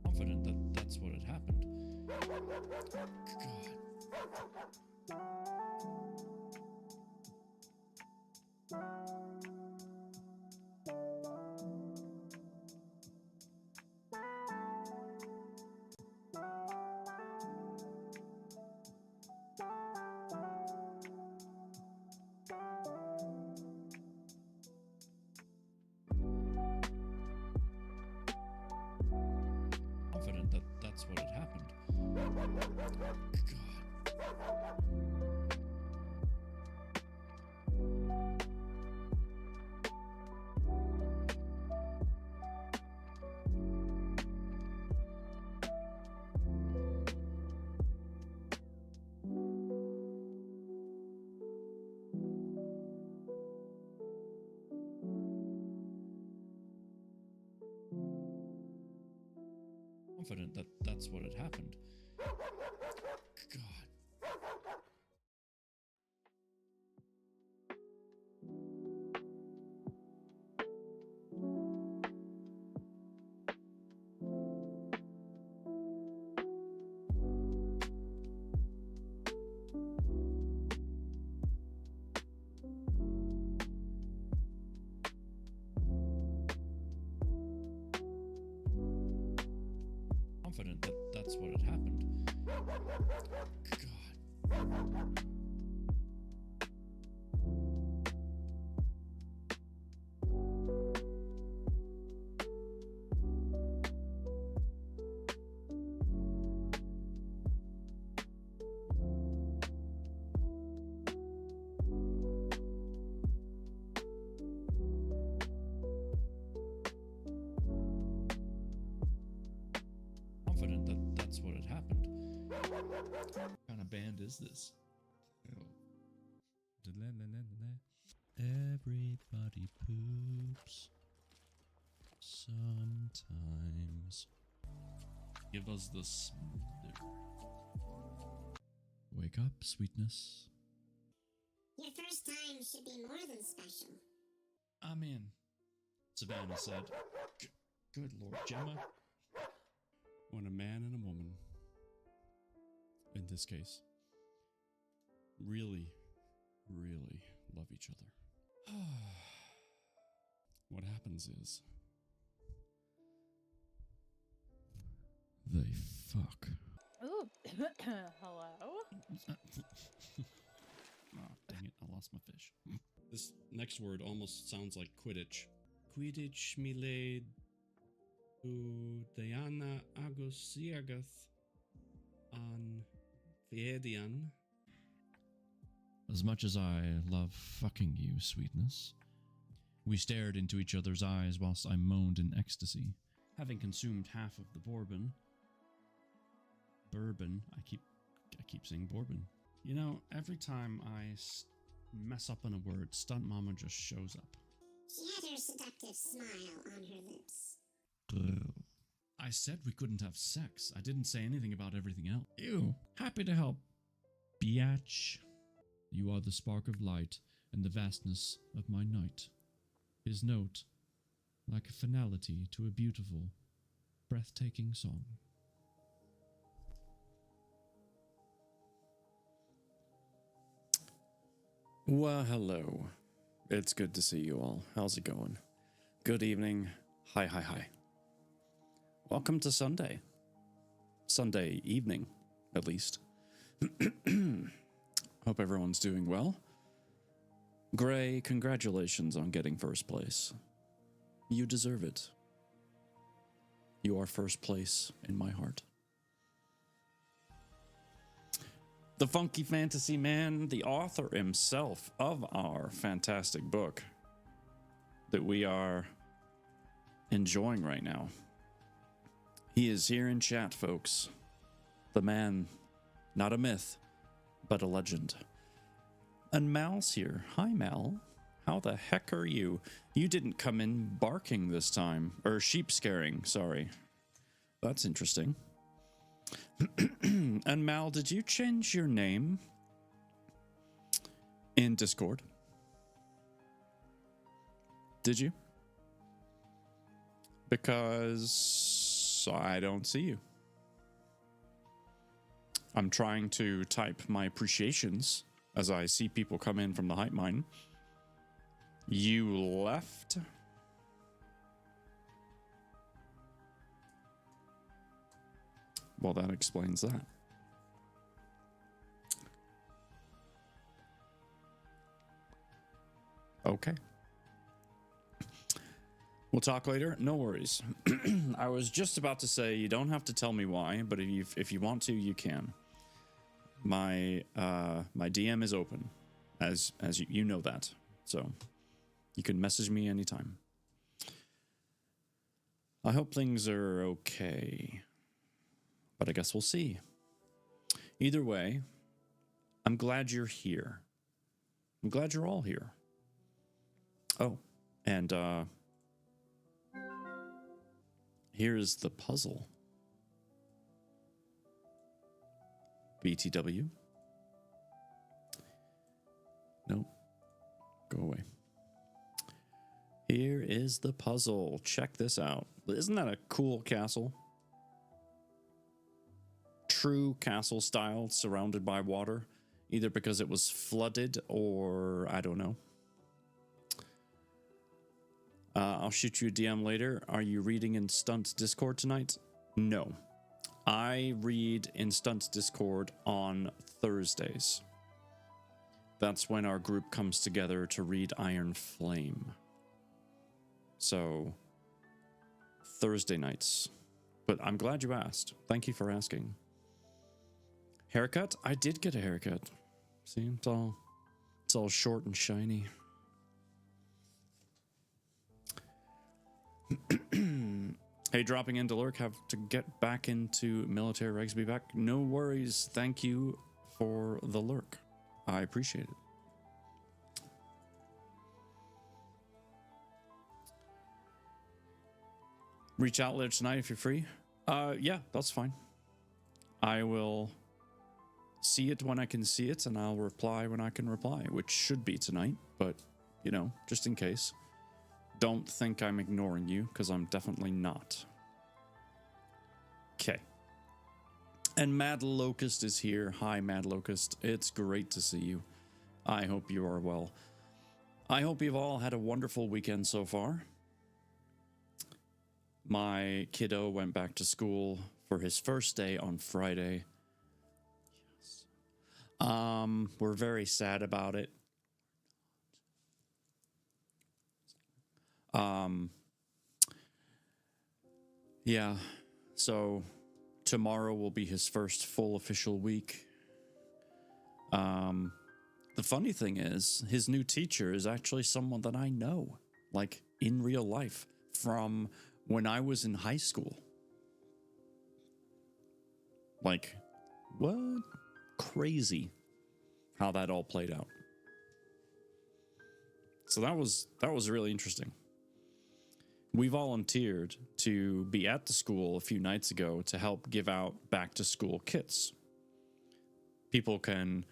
Confident that that's what had happened. God. Confident that that's what had happened. God. Confident that that's what had happened. God. Confident that that's what had happened. God. Confident that that's what had happened. What kind of band is this? Everybody poops sometimes. Give us the smooth. Wake up, sweetness. Your first time should be more than special. I'm in, Savannah said. Good Lord, Gemma. When a man and a woman, in this case, really, really love each other, what happens is they fuck. Ooh, hello? Oh, dang it, I lost my fish. This next word almost sounds like Quidditch. Quidditch milade Diana Agosiagath an Fiedian. As much as I love fucking you, sweetness. We stared into each other's eyes whilst I moaned in ecstasy. Having consumed half of the bourbon, I keep saying bourbon. You know, every time I mess up on a word, Stunt Mama just shows up. She had her seductive smile on her lips. I said we couldn't have sex. I didn't say anything about everything else. Ew. Happy to help. Biatch. You are the spark of light in the vastness of my night. His note, like a finality to a beautiful, breathtaking song. Well, hello. It's good to see you all. How's it going? Good evening. Hi. Welcome to Sunday. Sunday evening, at least. Hope everyone's doing well. Gray, congratulations on getting first place. You deserve it. You are first place in my heart. The Funky Fantasy Man, the author himself of our fantastic book that we are enjoying right now. He is here in chat, folks. the man, not a myth, but a legend. And Mal's here. Hi, Mal. How the heck are you? You didn't come in barking this time. Or sheep scaring, sorry. That's interesting. And Mal, did you change your name in Discord? Did you? Because I don't see you. I'm trying to type my appreciations as I see people come in from the hype mine. You left? Well, that explains that. Okay. We'll talk later. No worries. I was just about to say you don't have to tell me why, but if you want to, you can. My DM is open, as you know that, so you can message me anytime. I hope things are okay, but I guess we'll see. Either way, I'm glad you're here. I'm glad you're all here. Oh, and here's the puzzle. BTW. Nope. Go away. Here is the puzzle. Check this out. Isn't that a cool castle? True castle style, surrounded by water. Either because it was flooded or I don't know. I'll shoot you a DM later. Are you reading in Stunt's Discord tonight? No. I read in Stunt's Discord on Thursdays. That's when our group comes together to read Iron Flame. So, Thursday nights. But I'm glad you asked. Thank you for asking. Haircut? I did get a haircut. See, it's all short and shiny. Hey, dropping in to lurk, have to get back into military regs, be back. No worries, thank you for the lurk. I appreciate it. Reach out later tonight if you're free. Yeah, that's fine. I will see it when I can see it, and I'll reply when I can reply, which should be tonight, but, you know, just in case. Don't think I'm ignoring you, because I'm definitely not. Okay. And Mad Locust is here. Hi, Mad Locust. It's great to see you. I hope you are well. I hope you've all had a wonderful weekend so far. My kiddo went back to school for his first day on Friday. Yes. We're very sad about it. Yeah, so tomorrow will be his first full official week. The funny thing is, his new teacher is actually someone that I know, like in real life, from when I was in high school. Like, what? Crazy how that all played out. So that was really interesting. We volunteered to be at the school a few nights ago to help give out back-to-school kits. People can,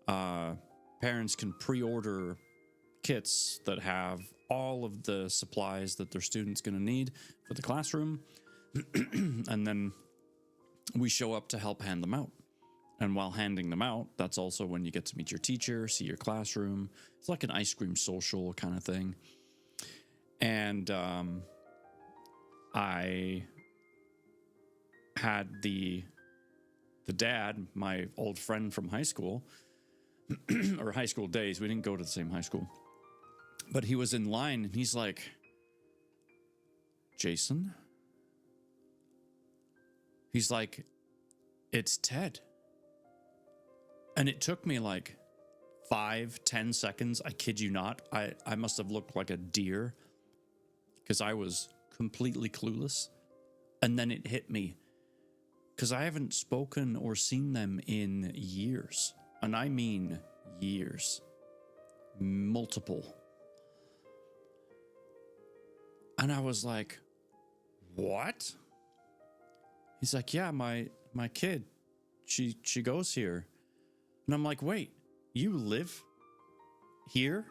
parents can pre-order kits that have all of the supplies that their student's going to need for the classroom, and then we show up to help hand them out. And while handing them out, that's also when you get to meet your teacher, see your classroom. It's like an ice cream social kind of thing. And I had the dad, my old friend from high school, or high school days. We didn't go to the same high school. But he was in line, and he's like, Jason? He's like, it's Ted. And it took me like 5-10 seconds. I kid you not. I must have looked like a deer because I was completely clueless. And then it hit me. because I haven't spoken or seen them in years. And I mean years. Multiple. And I was like, what? He's like, yeah, my kid, she goes here. And I'm like, wait, you live here?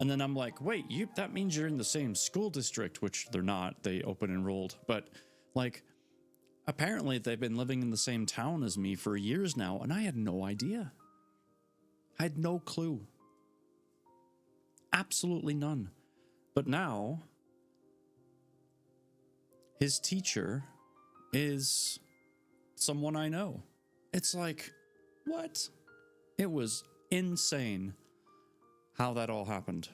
And then I'm like, wait, that means you're in the same school district, which they're not. They open enrolled. But like, apparently they've been living in the same town as me for years now, and I had no idea. I had no clue. Absolutely none. But now, his teacher is someone I know. It's like, what? It was insane how that all happened.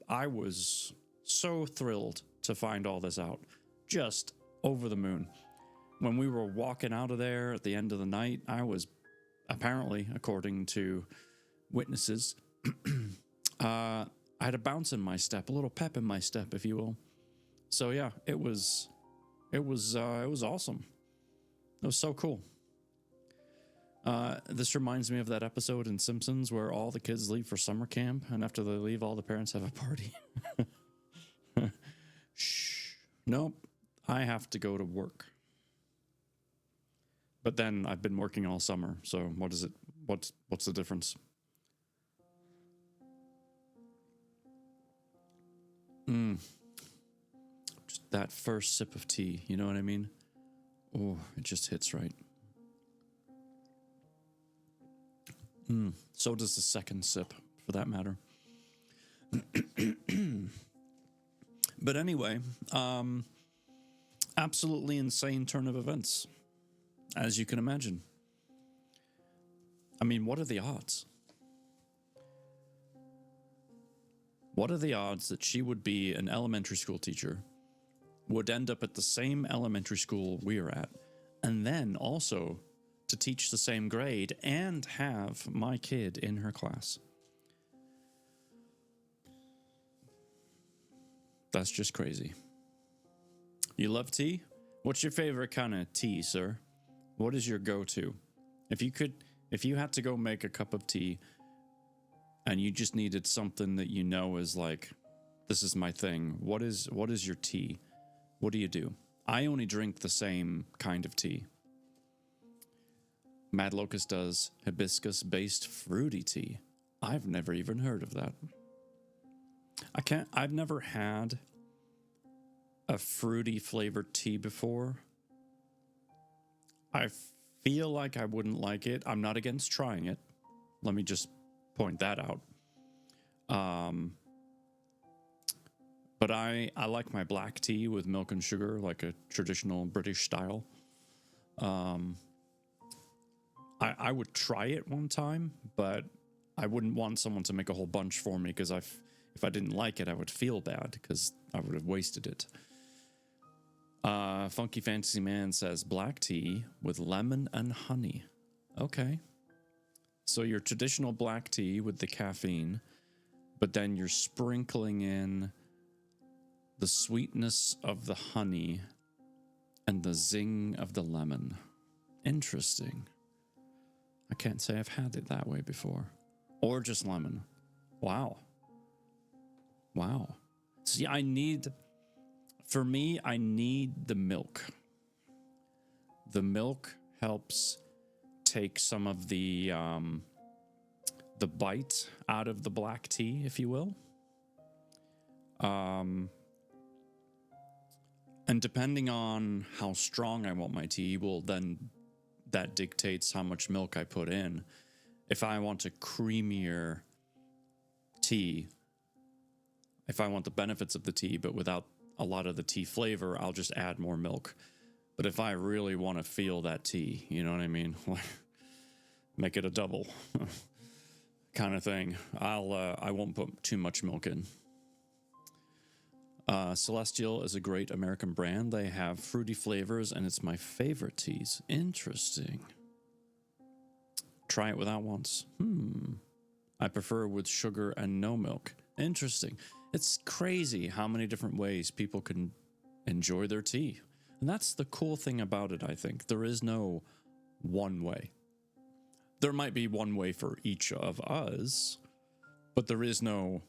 I was so thrilled to find all this out. Just over the moon. When we were walking out of there at the end of the night, I was apparently, according to witnesses, I had a bounce in my step, a little pep in my step, if you will. So yeah, it was awesome. It was so cool. This reminds me of that episode in Simpsons where all the kids leave for summer camp, and after they leave, all the parents have a party. Shh. Nope. I have to go to work. But then I've been working all summer, so what is it? What's the difference? Just that first sip of tea, you know what I mean? Oh, it just hits right. So does the second sip, for that matter. But anyway, absolutely insane turn of events, as you can imagine. I mean, what are the odds? What are the odds that she would be an elementary school teacher, would end up at the same elementary school we are at, and then also to teach the same grade and have my kid in her class? That's just crazy. You love tea? What's your favorite kind of tea, sir? What is your go-to? If you had to go make a cup of tea and you just needed something that you know is like, this is my thing, what is your tea? What do? I only drink the same kind of tea. Mad Locust does hibiscus-based fruity tea. I've never even heard of that. I've never had a fruity flavored tea before. I feel like I wouldn't like it. I'm not against trying it. Let me just point that out. But I like my black tea with milk and sugar, like a traditional British style. I would try it one time, but I wouldn't want someone to make a whole bunch for me, because if I didn't like it, I would feel bad because I would have wasted it. Funky Fantasy Man says black tea with lemon and honey. Okay. So your traditional black tea with the caffeine, but then you're sprinkling in the sweetness of the honey and the zing of the lemon. Interesting. I can't say I've had it that way before. Or just lemon. Wow. See, I need the milk. The milk helps take some of the bite out of the black tea, if you will. And depending on how strong I want my tea, that dictates how much milk I put in. If I want a creamier tea, if I want the benefits of the tea, but without a lot of the tea flavor, I'll just add more milk. But if I really want to feel that tea, you know what I mean? Make it a double kind of thing. I won't put too much milk in. Celestial is a great American brand. They have fruity flavors, and it's my favorite teas. Interesting. Try it without once. I prefer with sugar and no milk. Interesting. It's crazy how many different ways people can enjoy their tea. And that's the cool thing about it, I think. There is no one way. There might be one way for each of us, but there is no,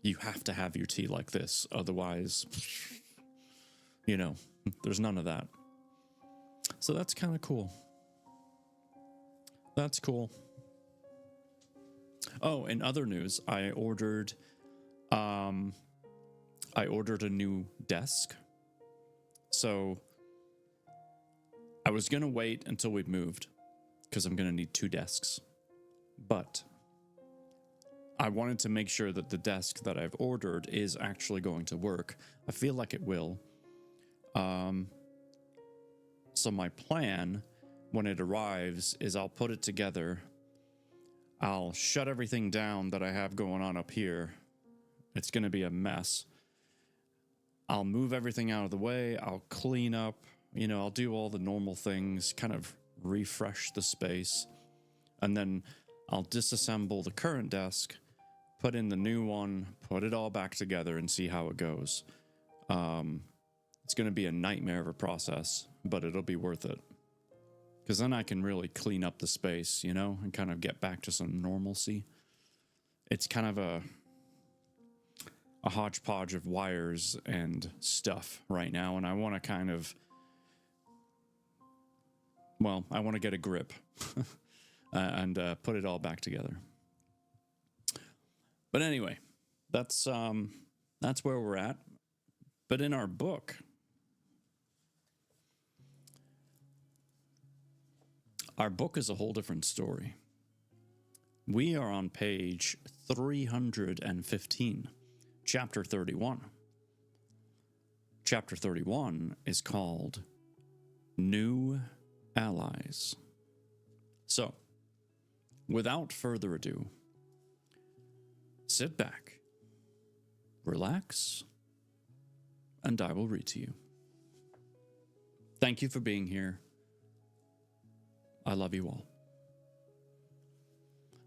you have to have your tea like this, otherwise, there's none of that. So that's kind of cool. That's cool. Oh, in other news, I ordered a new desk. So I was going to wait until we'd moved because I'm going to need 2 desks. But I wanted to make sure that the desk that I've ordered is actually going to work. I feel like it will. So my plan when it arrives is I'll put it together. I'll shut everything down that I have going on up here. It's going to be a mess. I'll move everything out of the way. I'll clean up. I'll do all the normal things, kind of refresh the space. And then I'll disassemble the current desk, put in the new one, put it all back together and see how it goes. It's going to be a nightmare of a process, but it'll be worth it. Because then I can really clean up the space, and kind of get back to some normalcy. It's kind of a hodgepodge of wires and stuff right now, and I want to I want to get a grip and put it all back together. But anyway, that's where we're at. But in our book, is a whole different story. We are on page 315, chapter 31. Chapter 31 is called New Allies. So, without further ado, sit back, relax, and I will read to you. Thank you for being here. I love you all.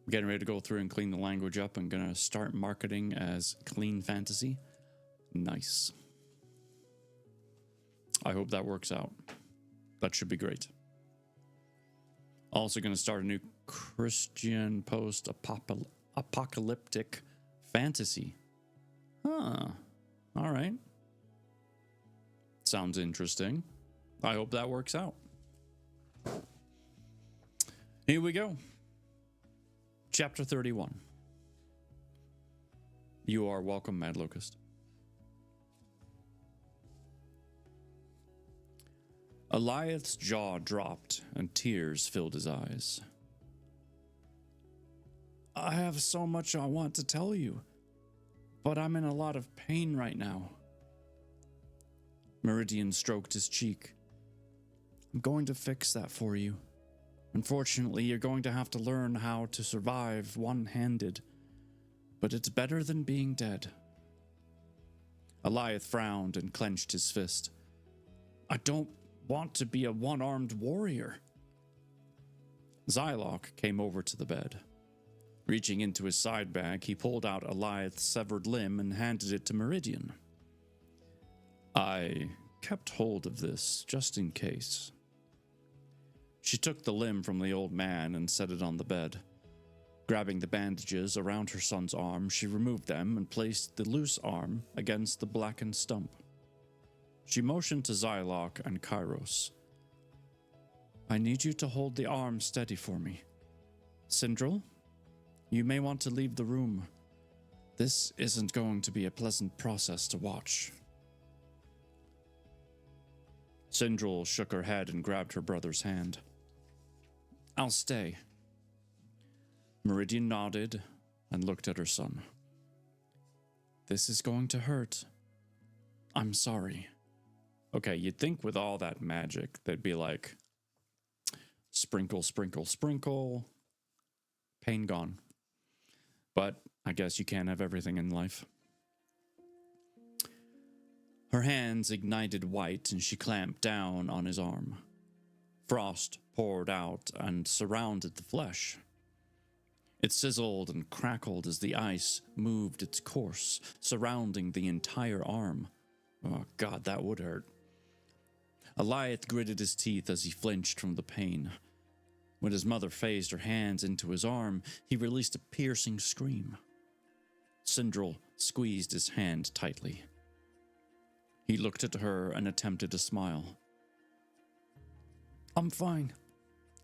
I'm getting ready to go through and clean the language up. I'm going to start marketing as Clean Fantasy. Nice. I hope that works out. That should be great. Also going to start a new Christian post-apocalyptic fantasy. Huh. All right. Sounds interesting. I hope that works out. Here we go. Chapter 31. You are welcome, Mad Locust. Eliath's jaw dropped and tears filled his eyes. I have so much I want to tell you, but I'm in a lot of pain right now. Meridian stroked his cheek. I'm going to fix that for you. Unfortunately, you're going to have to learn how to survive one-handed, but it's better than being dead. Eliath frowned and clenched his fist. I don't want to be a one-armed warrior. Zylok came over to the bed. Reaching into his side bag, he pulled out Eliath's severed limb and handed it to Meridian. I kept hold of this just in case. She took the limb from the old man and set it on the bed. Grabbing the bandages around her son's arm, she removed them and placed the loose arm against the blackened stump. She motioned to Zylok and Kairos. I need you to hold the arm steady for me. Sindral, you may want to leave the room. This isn't going to be a pleasant process to watch. Sindral shook her head and grabbed her brother's hand. I'll stay. Meridian nodded and looked at her son. This is going to hurt. I'm sorry. Okay, you'd think with all that magic, they'd be like, sprinkle, sprinkle, sprinkle, pain gone. But I guess you can't have everything in life. Her hands ignited white and she clamped down on his arm. Frost poured out and surrounded the flesh. It sizzled and crackled as the ice moved its course, surrounding the entire arm. Oh God, that would hurt. Eliath gritted his teeth as he flinched from the pain. When his mother phased her hands into his arm, he released a piercing scream. Sindral squeezed his hand tightly. He looked at her and attempted a smile. "I'm fine.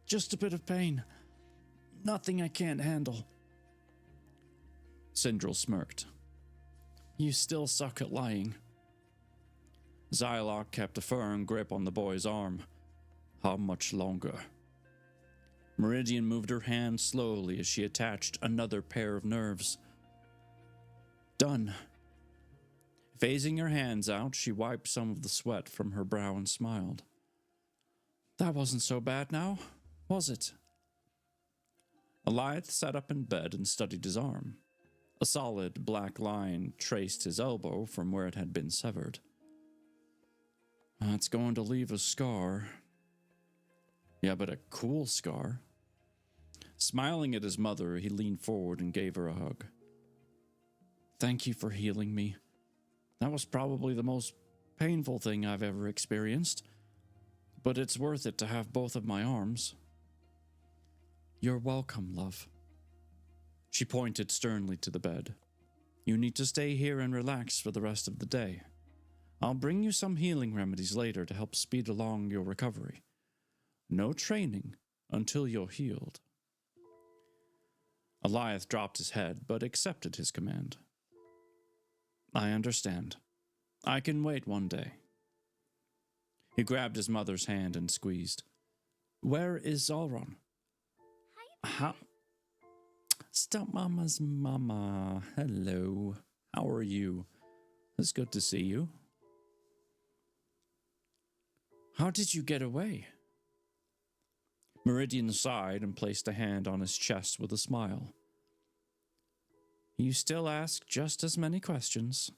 Just a bit of pain. Nothing I can't handle." Sindral smirked. "You still suck at lying." Zylok kept a firm grip on the boy's arm. "How much longer?" Meridian moved her hand slowly as she attached another pair of nerves. "Done." Phasing her hands out, she wiped some of the sweat from her brow and smiled. "That wasn't so bad now, was it?" Eliath sat up in bed and studied his arm. A solid black line traced his elbow from where it had been severed. "It's going to leave a scar." "Yeah, but a cool scar." Smiling at his mother, he leaned forward and gave her a hug. "Thank you for healing me. That was probably the most painful thing I've ever experienced, but it's worth it to have both of my arms." "You're welcome, love." She pointed sternly to the bed. "You need to stay here and relax for the rest of the day. I'll bring you some healing remedies later to help speed along your recovery. No training until you're healed." Eliath dropped his head, but accepted his command. "I understand. I can wait one day." He grabbed his mother's hand and squeezed. "Where is Zalron?" "How? Stop Mama's mama. Hello. How are you? It's good to see you." "How did you get away?" Meridian sighed and placed a hand on his chest with a smile. "You still ask just as many questions.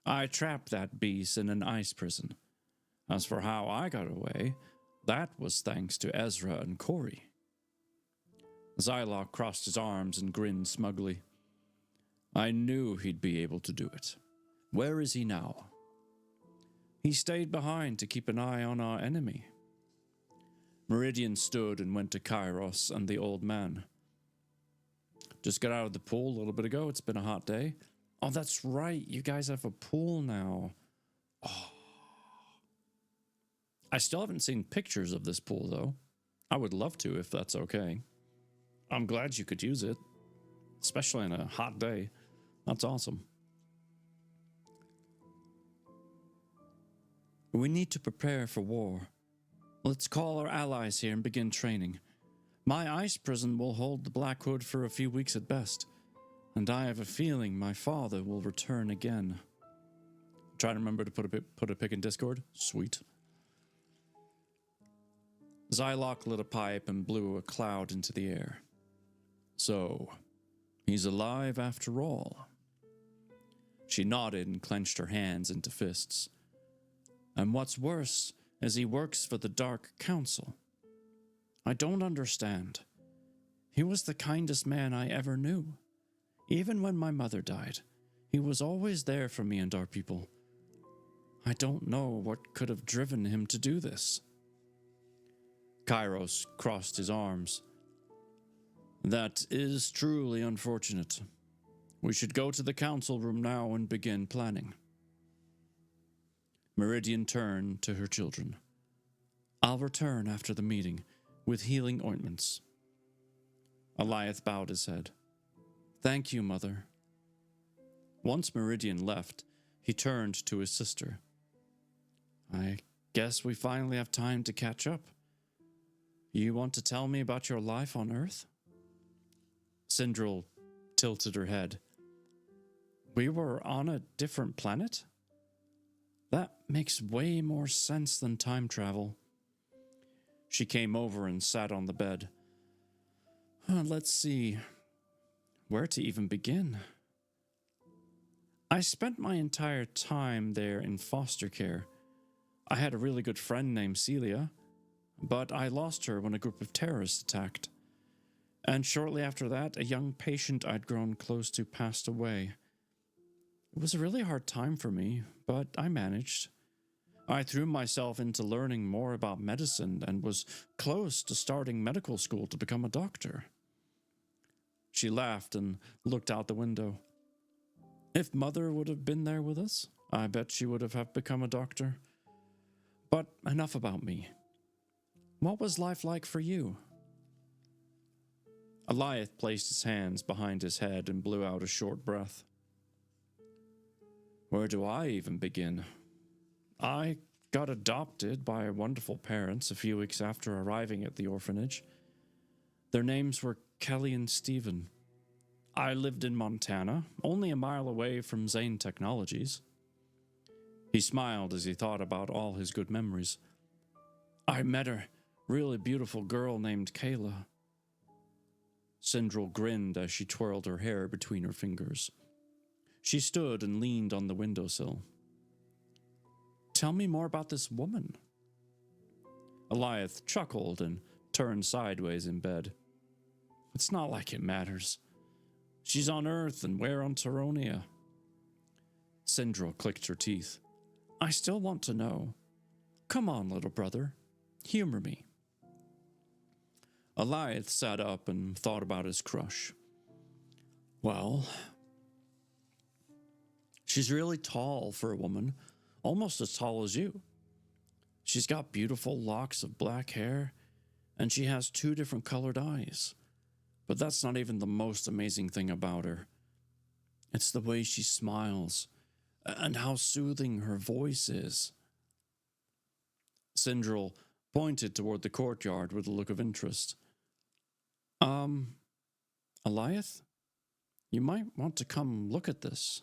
I trapped that beast in an ice prison. As for how I got away, that was thanks to Ezra and Corey." Zylok crossed his arms and grinned smugly. "I knew he'd be able to do it. Where is he now?" "He stayed behind to keep an eye on our enemy." Meridian stood and went to Kairos and the old man. "Just got out of the pool a little bit ago. It's been a hot day." "Oh, that's right. You guys have a pool now." "Oh." I still haven't seen pictures of this pool, though. I would love to, if that's okay. I'm glad you could use it, especially on a hot day. That's awesome. "We need to prepare for war. Let's call our allies here and begin training. My ice prison will hold the Black Hood for a few weeks at best, and I have a feeling my father will return again." Try to remember to put a pic in Discord. Sweet. Zylok lit a pipe and blew a cloud into the air. "So, he's alive after all." She nodded and clenched her hands into fists. "And what's worse is he works for the Dark Council. I don't understand. He was the kindest man I ever knew. Even when my mother died, he was always there for me and our people. I don't know what could have driven him to do this." Kairos crossed his arms. "That is truly unfortunate. We should go to the council room now and begin planning." Meridian turned to her children. "I'll return after the meeting with healing ointments." Eliath bowed his head. "Thank you, Mother." Once Meridian left, he turned to his sister. "I guess we finally have time to catch up. You want to tell me about your life on Earth?" Sindral tilted her head. "We were on a different planet? That makes way more sense than time travel." She came over and sat on the bed. Let's see. Where to even begin? I spent my entire time there in foster care. I had a really good friend named Celia, but I lost her when a group of terrorists attacked. And shortly after that, a young patient I'd grown close to passed away. It was a really hard time for me, but I managed. I threw myself into learning more about medicine and was close to starting medical school to become a doctor. She laughed and looked out the window. If Mother would have been there with us, I bet she would have become a doctor. But enough about me. What was life like for you? Eliath placed his hands behind his head and blew out a short breath. Where do I even begin? I got adopted by wonderful parents a few weeks after arriving at the orphanage. Their names were Kelly and Stephen. I lived in Montana, only a mile away from Zane Technologies. He smiled as he thought about all his good memories. I met a really beautiful girl named Kayla. Sindrel grinned as she twirled her hair between her fingers. She stood and leaned on the windowsill. Tell me more about this woman. Eliath chuckled and turned sideways in bed. It's not like it matters. She's on Earth and we're on Taronia. Sindrel clicked her teeth. I still want to know. Come on, little brother. Humor me. Eliath sat up and thought about his crush. Well, she's really tall for a woman, almost as tall as you. She's got beautiful locks of black hair, and she has 2 different colored eyes. But that's not even the most amazing thing about her. It's the way she smiles, and how soothing her voice is. Sindrel pointed toward the courtyard with a look of interest. Eliath? You might want to come look at this.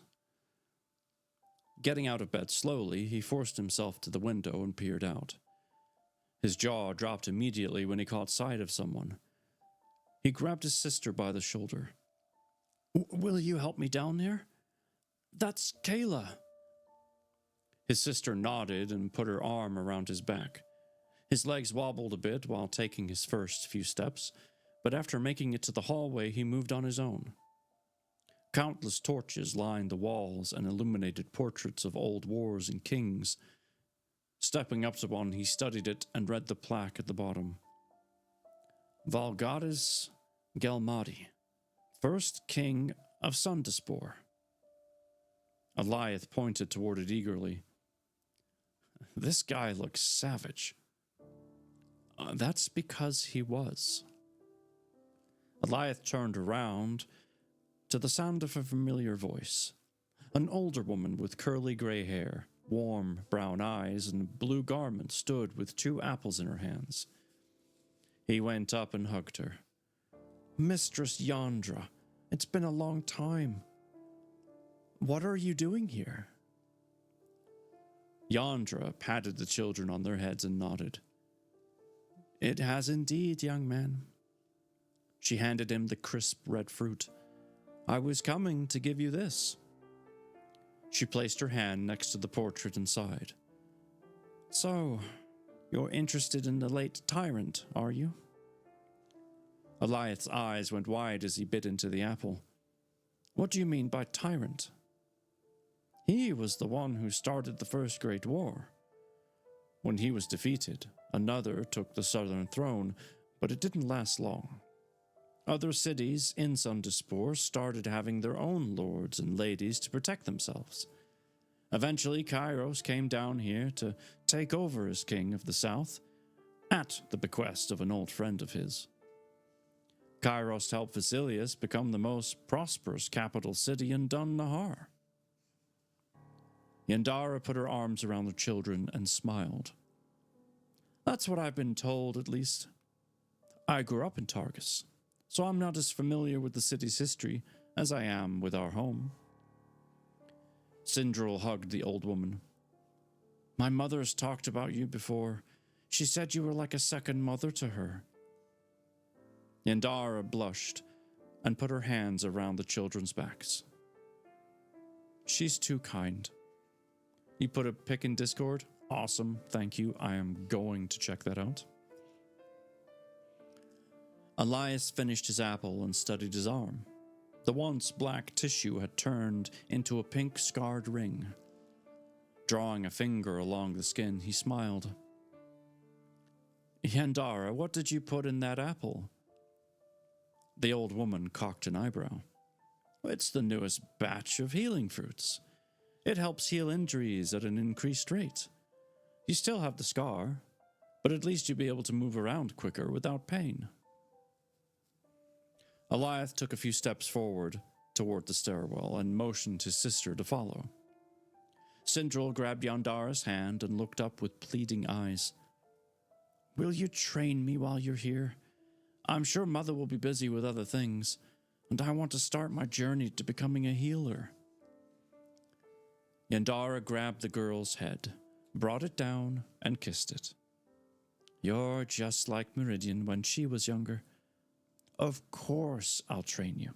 Getting out of bed slowly, he forced himself to the window and peered out. His jaw dropped immediately when he caught sight of someone. He grabbed his sister by the shoulder. Will you help me down there? That's Kayla. His sister nodded and put her arm around his back. His legs wobbled a bit while taking his first few steps, but after making it to the hallway, he moved on his own. Countless torches lined the walls and illuminated portraits of old wars and kings. Stepping up to one, he studied it and read the plaque at the bottom. Valgadis Gelmadi, first king of Sundaspor. Eliath pointed toward it eagerly. This guy looks savage. That's because he was. Eliath turned around to the sound of a familiar voice. An older woman with curly gray hair, warm brown eyes, and blue garment stood with 2 apples in her hands. He went up and hugged her. Mistress Yandra, it's been a long time. What are you doing here? Yandra patted the children on their heads and nodded. It has indeed, young man. She handed him the crisp red fruit. I was coming to give you this. She placed her hand next to the portrait and sighed. So, you're interested in the late tyrant, are you? Eliath's eyes went wide as he bit into the apple. What do you mean by tyrant? He was the one who started the First Great War. When he was defeated, another took the southern throne, but it didn't last long. Other cities in Sundaspor started having their own lords and ladies to protect themselves. Eventually, Kairos came down here to take over as king of the south, at the bequest of an old friend of his. Kairos helped Vasilius become the most prosperous capital city in Dun Nahar. Yandara put her arms around the children and smiled. That's what I've been told, at least. I grew up in Targus, so I'm not as familiar with the city's history as I am with our home. Sindrel hugged the old woman. My mother has talked about you before. She said you were like a second mother to her. Yandara blushed and put her hands around the children's backs. She's too kind. You put a pic in Discord? Awesome, thank you. I am going to check that out. Elias finished his apple and studied his arm. The once black tissue had turned into a pink scarred ring. Drawing a finger along the skin, he smiled. Yandara, what did you put in that apple? The old woman cocked an eyebrow. It's the newest batch of healing fruits. It helps heal injuries at an increased rate. You still have the scar, but at least you'll be able to move around quicker without pain. Eliath took a few steps forward toward the stairwell and motioned his sister to follow. Sindral grabbed Yandara's hand and looked up with pleading eyes. Will you train me while you're here? I'm sure Mother will be busy with other things, and I want to start my journey to becoming a healer. Yandara grabbed the girl's head, brought it down, and kissed it. You're just like Meridian when she was younger. Of course I'll train you.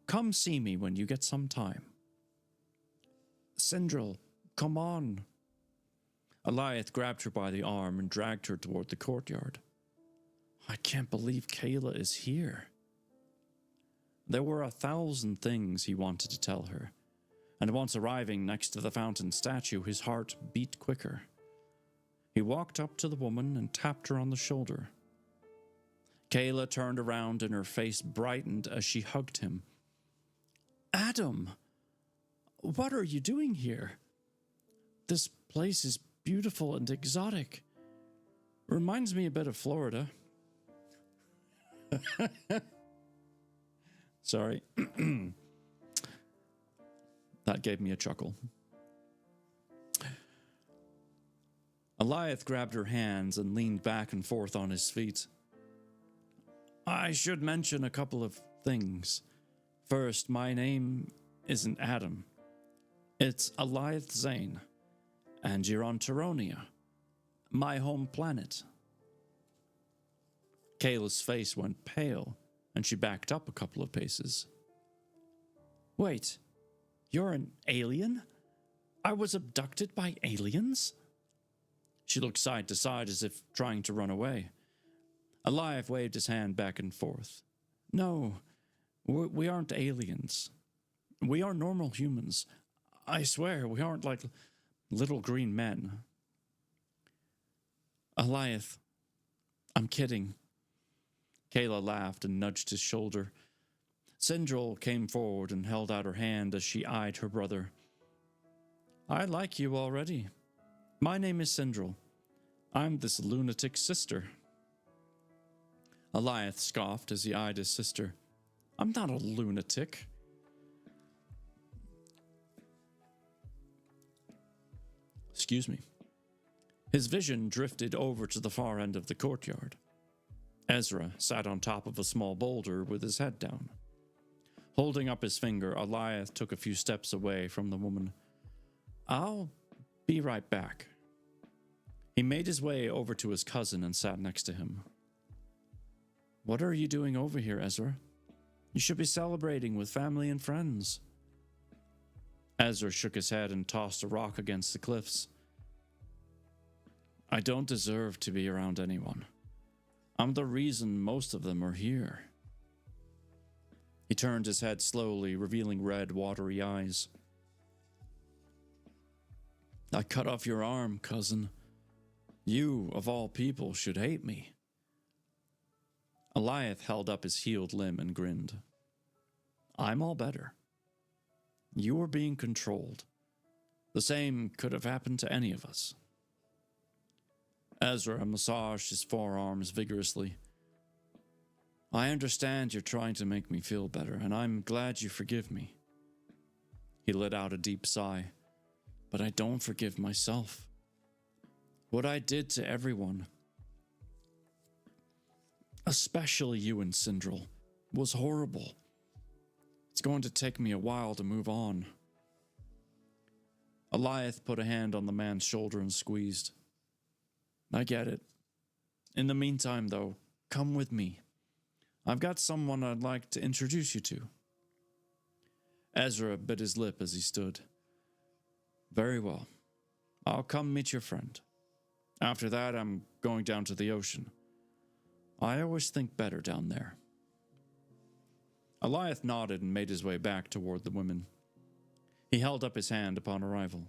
Come see me when you get some time. Sindral, come on. Eliath grabbed her by the arm and dragged her toward the courtyard. I can't believe Kayla is here. There were 1,000 things he wanted to tell her, and once arriving next to the fountain statue, his heart beat quicker. He walked up to the woman and tapped her on the shoulder. Kayla turned around and her face brightened as she hugged him. Adam, what are you doing here? This place is beautiful and exotic. Reminds me a bit of Florida. Sorry. That gave me a chuckle. Eliath grabbed her hands and leaned back and forth on his feet. I should mention a couple of things. First, my name isn't Adam. It's Eliath Zane, and you're on Teronia, my home planet. Kayla's face went pale, and she backed up a couple of paces. Wait, you're an alien? I was abducted by aliens? She looked side to side as if trying to run away. Eliath waved his hand back and forth. No, we aren't aliens. We are normal humans. I swear, we aren't like little green men. Eliath, I'm kidding. Kayla laughed and nudged his shoulder. Sindral came forward and held out her hand as she eyed her brother. I like you already. My name is Sindral. I'm this lunatic's sister. Eliath scoffed as he eyed his sister. I'm not a lunatic. Excuse me. His vision drifted over to the far end of the courtyard. Ezra sat on top of a small boulder with his head down. Holding up his finger, Eliath took a few steps away from the woman. I'll be right back. He made his way over to his cousin and sat next to him. What are you doing over here, Ezra? You should be celebrating with family and friends. Ezra shook his head and tossed a rock against the cliffs. I don't deserve to be around anyone. I'm the reason most of them are here. He turned his head slowly, revealing red, watery eyes. I cut off your arm, cousin. You, of all people, should hate me. Eliath held up his healed limb and grinned. I'm all better. You were being controlled. The same could have happened to any of us. Ezra massaged his forearms vigorously. I understand you're trying to make me feel better, and I'm glad you forgive me. He let out a deep sigh. But I don't forgive myself. What I did to everyone, especially you and Sindral, was horrible. It's going to take me a while to move on. Eliath put a hand on the man's shoulder and squeezed. I get it. In the meantime, though, come with me. I've got someone I'd like to introduce you to. Ezra bit his lip as he stood. Very well. I'll come meet your friend. After that, I'm going down to the ocean. I always think better down there. Eliath nodded and made his way back toward the women. He held up his hand upon arrival.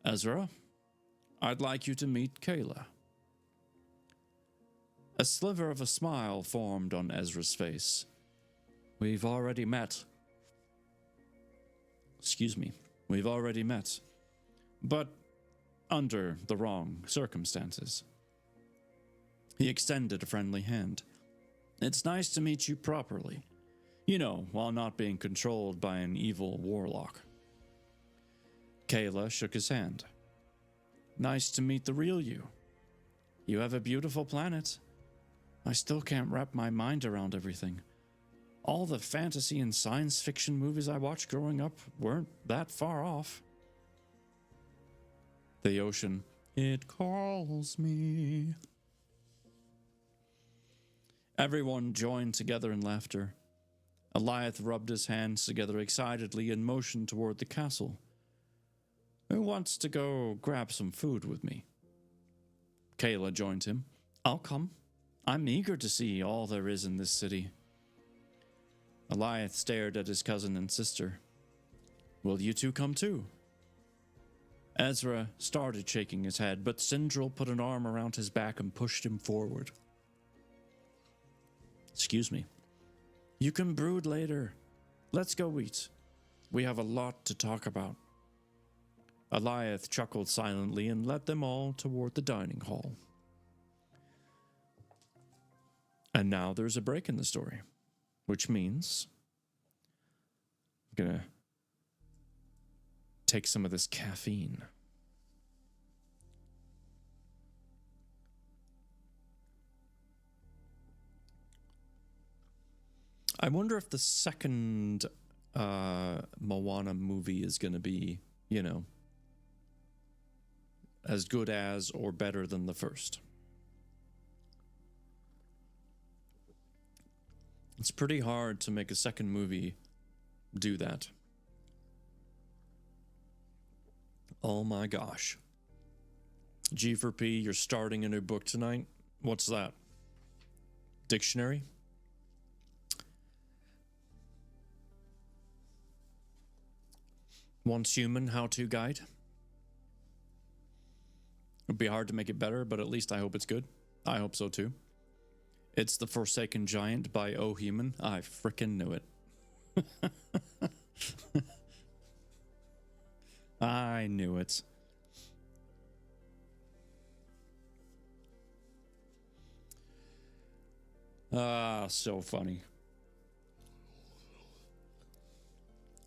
Ezra, I'd like you to meet Kayla. A sliver of a smile formed on Ezra's face. We've already met. Excuse me. We've already met. But under the wrong circumstances. He extended a friendly hand. It's nice to meet you properly. You know, while not being controlled by an evil warlock. Kayla shook his hand. Nice to meet the real you. You have a beautiful planet. I still can't wrap my mind around everything. All the fantasy and science fiction movies I watched growing up weren't that far off. The ocean, it calls me. Everyone joined together in laughter. Eliath rubbed his hands together excitedly and motioned toward the castle. Who wants to go grab some food with me? Kayla joined him. I'll come. I'm eager to see all there is in this city. Eliath stared at his cousin and sister. Will you two come too? Ezra started shaking his head, but Sindril put an arm around his back and pushed him forward. Excuse me. You can brood later. Let's go eat. We have a lot to talk about. Eliath chuckled silently and led them all toward the dining hall. And now there's a break in the story, which means I'm gonna take some of this caffeine. I wonder if the second Moana movie is going to be, you know, as good as or better than the first. It's pretty hard to make a second movie do that. Oh my gosh. G for P, you're starting a new book tonight? What's that? Dictionary? Once Human how-to guide? It'd be hard to make it better, but at least I hope it's good. I hope so too. It's The Forsaken Giant by Oh Human. I frickin' knew it. I knew it. Ah, so funny.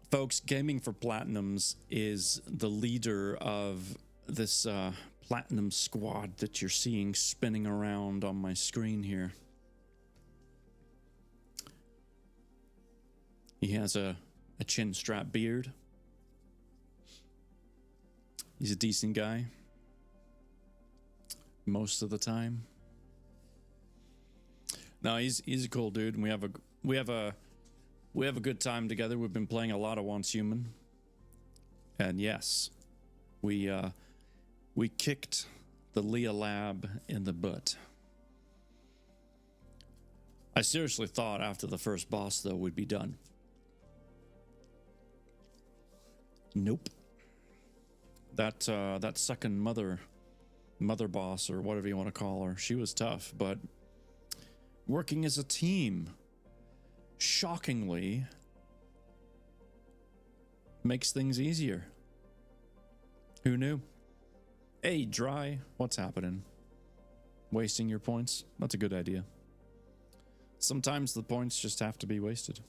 Folks, Gaming for Platinums is the leader of this platinum squad that you're seeing spinning around on my screen here. He has a chin strap beard. He's a decent guy. Most of the time. No, he's a cool dude, and we have a good time together. We've been playing a lot of Once Human. And yes, we kicked the Leah Lab in the butt. I seriously thought after the first boss, though, we'd be done. Nope. That second mother boss, or whatever you want to call her, she was tough, but working as a team, shockingly, makes things easier. Who knew? Hey, Dry, what's happening? Wasting your points? That's a good idea. Sometimes the points just have to be wasted.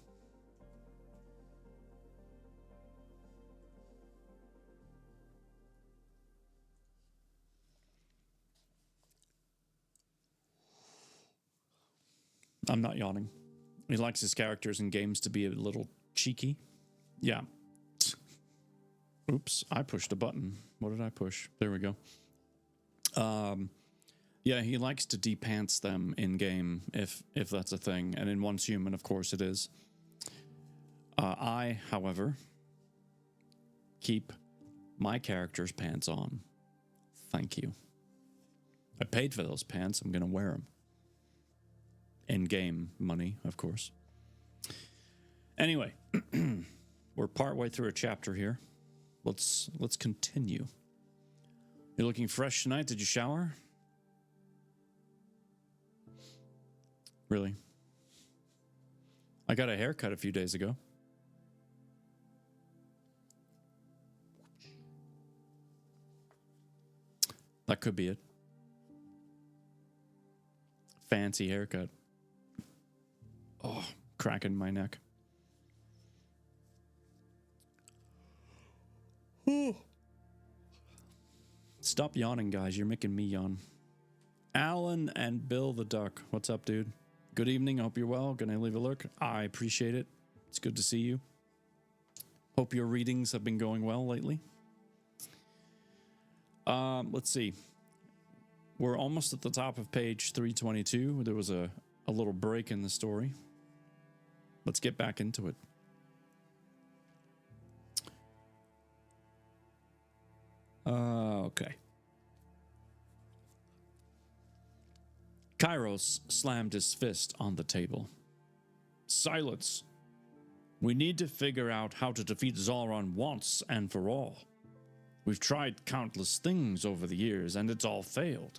I'm not yawning. He likes his characters in games to be a little cheeky. Yeah. Oops, I pushed a button. What did I push? There we go. Yeah, he likes to de-pants them in game, if that's a thing. And in Once Human, of course, it is. I, however, keep my character's pants on. Thank you. I paid for those pants. I'm going to wear them. In-game money, of course. Anyway, we're partway through a chapter here. Let's continue. You looking fresh tonight? Did you shower? Really? I got a haircut a few days ago. That could be it. Fancy haircut. Oh, cracking my neck. Stop yawning, guys. You're making me yawn. Alan and Bill the Duck. What's up, dude? Good evening. I hope you're well. Gonna leave a lurk. I appreciate it. It's good to see you. Hope your readings have been going well lately. Let's see. We're almost at the top of page 322. There was a little break in the story. Let's get back into it. Okay. Kairos slammed his fist on the table. Silence. We need to figure out how to defeat Zalron once and for all. We've tried countless things over the years, and it's all failed.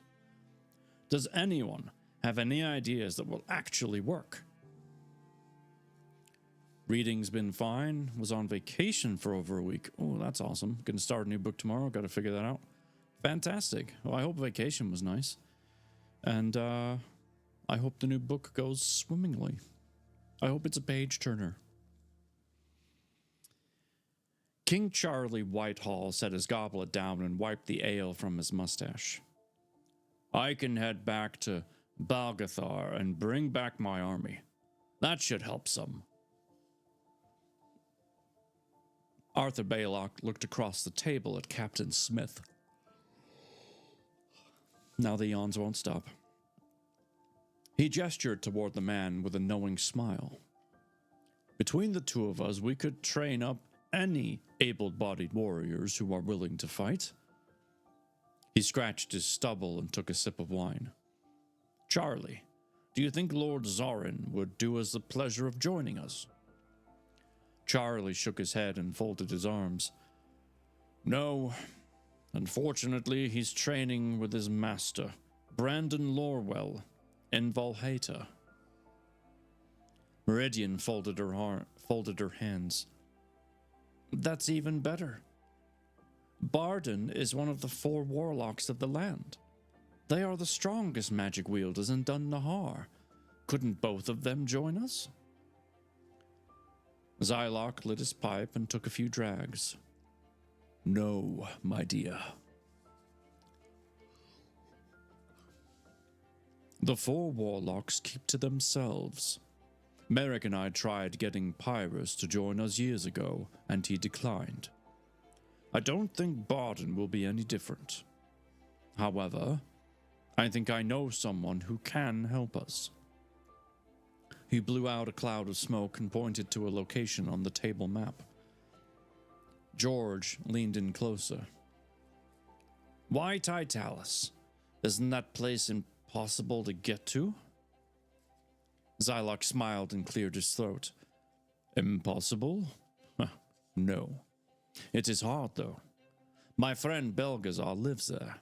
Does anyone have any ideas that will actually work? Reading's been fine. Was on vacation for over a week. Oh, that's awesome. Gonna start a new book tomorrow. Gotta figure that out. Fantastic. Well, I hope vacation was nice. And I hope the new book goes swimmingly. I hope it's a page turner. King Charlie Whitehall set his goblet down and wiped the ale from his mustache. I can head back to Balgathar and bring back my army. That should help some. Arthur Baylock looked across the table at Captain Smith. Now the yawns won't stop. He gestured toward the man with a knowing smile. Between the two of us, we could train up any able-bodied warriors who are willing to fight. He scratched his stubble and took a sip of wine. Charlie, do you think Lord Zorin would do us the pleasure of joining us? Charlie shook his head and folded his arms. No. Unfortunately, he's training with his master, Brandon Lorwell, in Valheta. Meridian folded her hands. That's even better. Barden is one of the 4 warlocks of the land. They are the strongest magic wielders in Dun Nahar. Couldn't both of them join us? Zylock lit his pipe and took a few drags. No, my dear. The 4 warlocks keep to themselves. Merrick and I tried getting Pyrrhus to join us years ago, and he declined. I don't think Barden will be any different. However, I think I know someone who can help us. He blew out a cloud of smoke and pointed to a location on the table map. George leaned in closer. Why Titalis? Isn't that place impossible to get to? Zylock smiled and cleared his throat. Impossible? No. It is hard, though. My friend Belgazar lives there.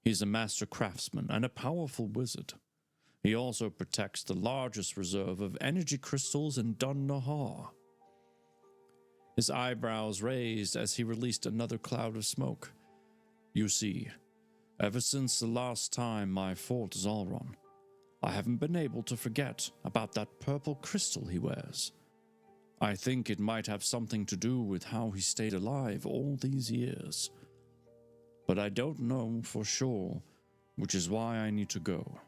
He's a master craftsman and a powerful wizard. He also protects the largest reserve of energy crystals in Dun Nahar. His eyebrows raised as he released another cloud of smoke. You see, ever since the last time I fought Zalron, I haven't been able to forget about that purple crystal he wears. I think it might have something to do with how he stayed alive all these years. But I don't know for sure, which is why I need to go.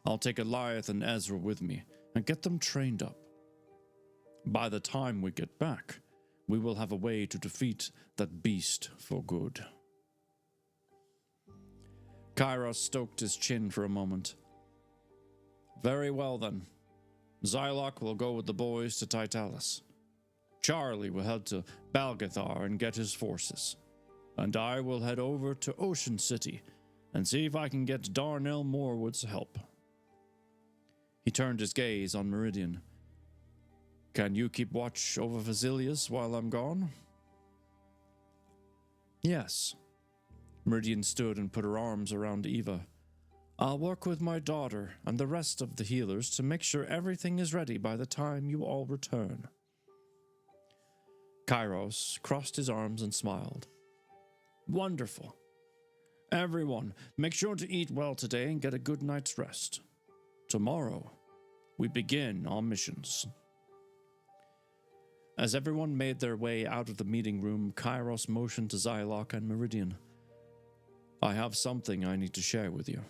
I'll take Eliath and Ezra with me and get them trained up. By the time we get back, we will have a way to defeat that beast for good. Kairos stoked his chin for a moment. Very well then. Zylock will go with the boys to Titalis. Charlie will head to Balgathar and get his forces. And I will head over to Ocean City and see if I can get Darnell Morwood's help. He turned his gaze on Meridian. Can you keep watch over Vasilius while I'm gone? Yes. Meridian stood and put her arms around Eva. I'll work with my daughter and the rest of the healers to make sure everything is ready by the time you all return. Kairos crossed his arms and smiled. Wonderful. Everyone, make sure to eat well today and get a good night's rest. Tomorrow, we begin our missions. As everyone made their way out of the meeting room, Kairos motioned to Zylok and Meridian. I have something I need to share with you.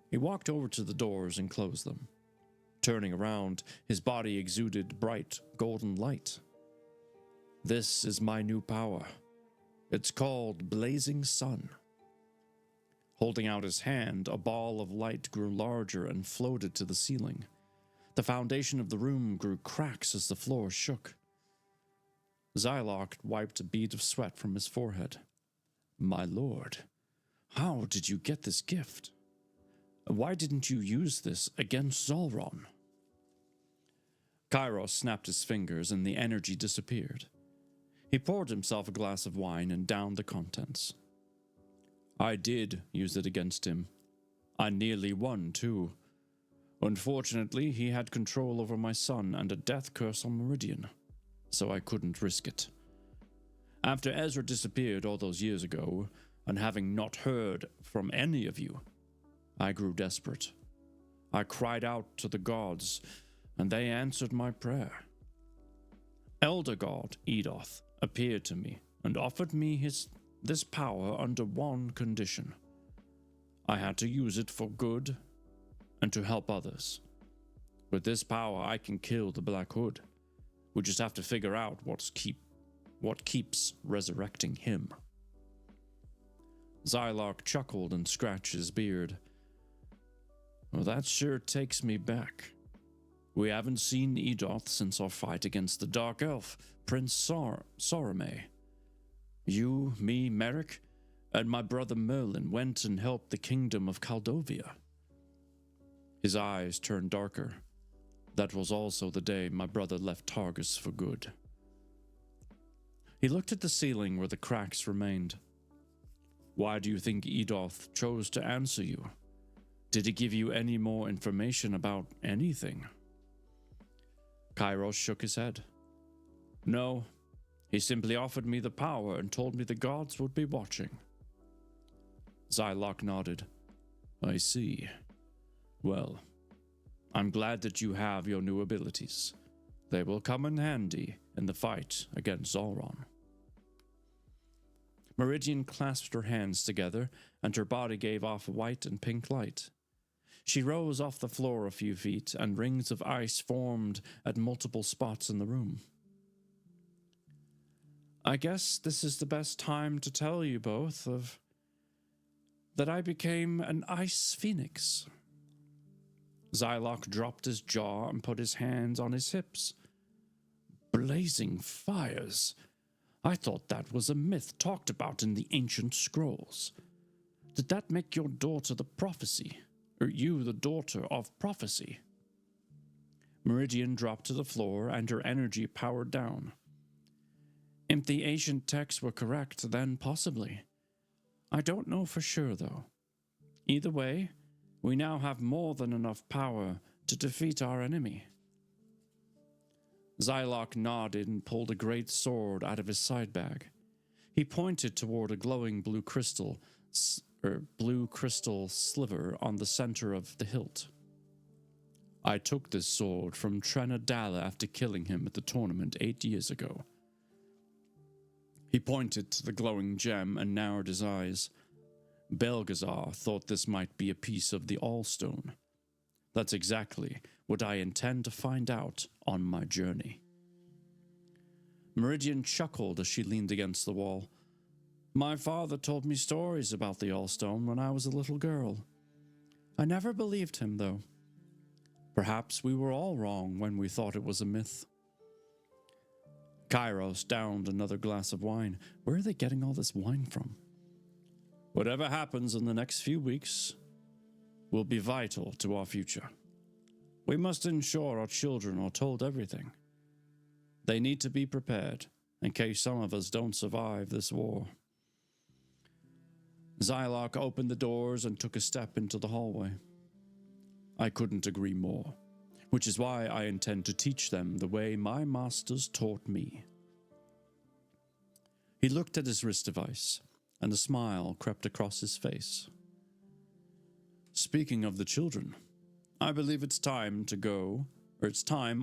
He walked over to the doors and closed them. Turning around, his body exuded bright golden light. This is my new power. It's called Blazing Sun. Holding out his hand, a ball of light grew larger and floated to the ceiling. The foundation of the room grew cracks as the floor shook. Zylok wiped a bead of sweat from his forehead. My lord, how did you get this gift? Why didn't you use this against Zolron? Kairos snapped his fingers and the energy disappeared. He poured himself a glass of wine and downed the contents. I did use it against him. I nearly won, too. Unfortunately, he had control over my son and a death curse on Meridian, so I couldn't risk it. After Ezra disappeared all those years ago, and having not heard from any of you, I grew desperate. I cried out to the gods, and they answered my prayer. Elder God Edoth appeared to me and offered me this power under one condition. I had to use it for good and to help others. With this power, I can kill the Black Hood. We just have to figure out what keeps resurrecting him. Zylok chuckled and scratched his beard. Well, that sure takes me back. We haven't seen Edoth since our fight against the Dark Elf, Prince Sorame. You, me, Merrick, and my brother Merlin went and helped the kingdom of Caldovia. His eyes turned darker. That was also the day my brother left Targus for good. He looked at the ceiling where the cracks remained. Why do you think Edoth chose to answer you? Did he give you any more information about anything? Kairos shook his head. No, he simply offered me the power and told me the gods would be watching. Zylok nodded. I see. Well, I'm glad that you have your new abilities. They will come in handy in the fight against Zolron. Meridian clasped her hands together, and her body gave off white and pink light. She rose off the floor a few feet, and rings of ice formed at multiple spots in the room. I guess this is the best time to tell you both that I became an ice phoenix. Zylok dropped his jaw and put his hands on his hips. Blazing fires. I thought that was a myth talked about in the ancient scrolls. Did that make your daughter the prophecy? Or you the daughter of prophecy? Meridian dropped to the floor and her energy powered down. If the ancient texts were correct, then possibly. I don't know for sure, though. Either way, we now have more than enough power to defeat our enemy. Zylok nodded and pulled a great sword out of his side bag. He pointed toward a glowing blue crystal sliver on the center of the hilt. I took this sword from Trenadala after killing him at the tournament 8 years ago. He pointed to the glowing gem and narrowed his eyes. Belgazar thought this might be a piece of the Allstone. That's exactly what I intend to find out on my journey. Meridian chuckled as she leaned against the wall. My father told me stories about the Allstone when I was a little girl. I never believed him, though. Perhaps we were all wrong when we thought it was a myth. Kairos downed another glass of wine. Where are they getting all this wine from? Whatever happens in the next few weeks will be vital to our future. We must ensure our children are told everything. They need to be prepared in case some of us don't survive this war. Zylok opened the doors and took a step into the hallway. I couldn't agree more, which is why I intend to teach them the way my masters taught me. He looked at his wrist device, and a smile crept across his face. Speaking of the children, I believe it's time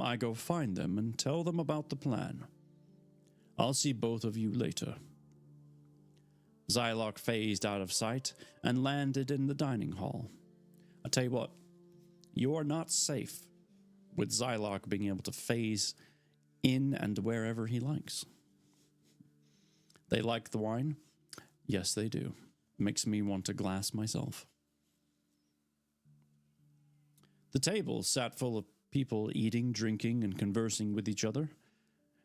I go find them and tell them about the plan. I'll see both of you later. Zylok phased out of sight and landed in the dining hall. I tell you what, you're not safe with Zylok being able to phase in and wherever he likes. They like the wine? Yes, they do. Makes me want a glass myself. The table sat full of people eating, drinking, and conversing with each other.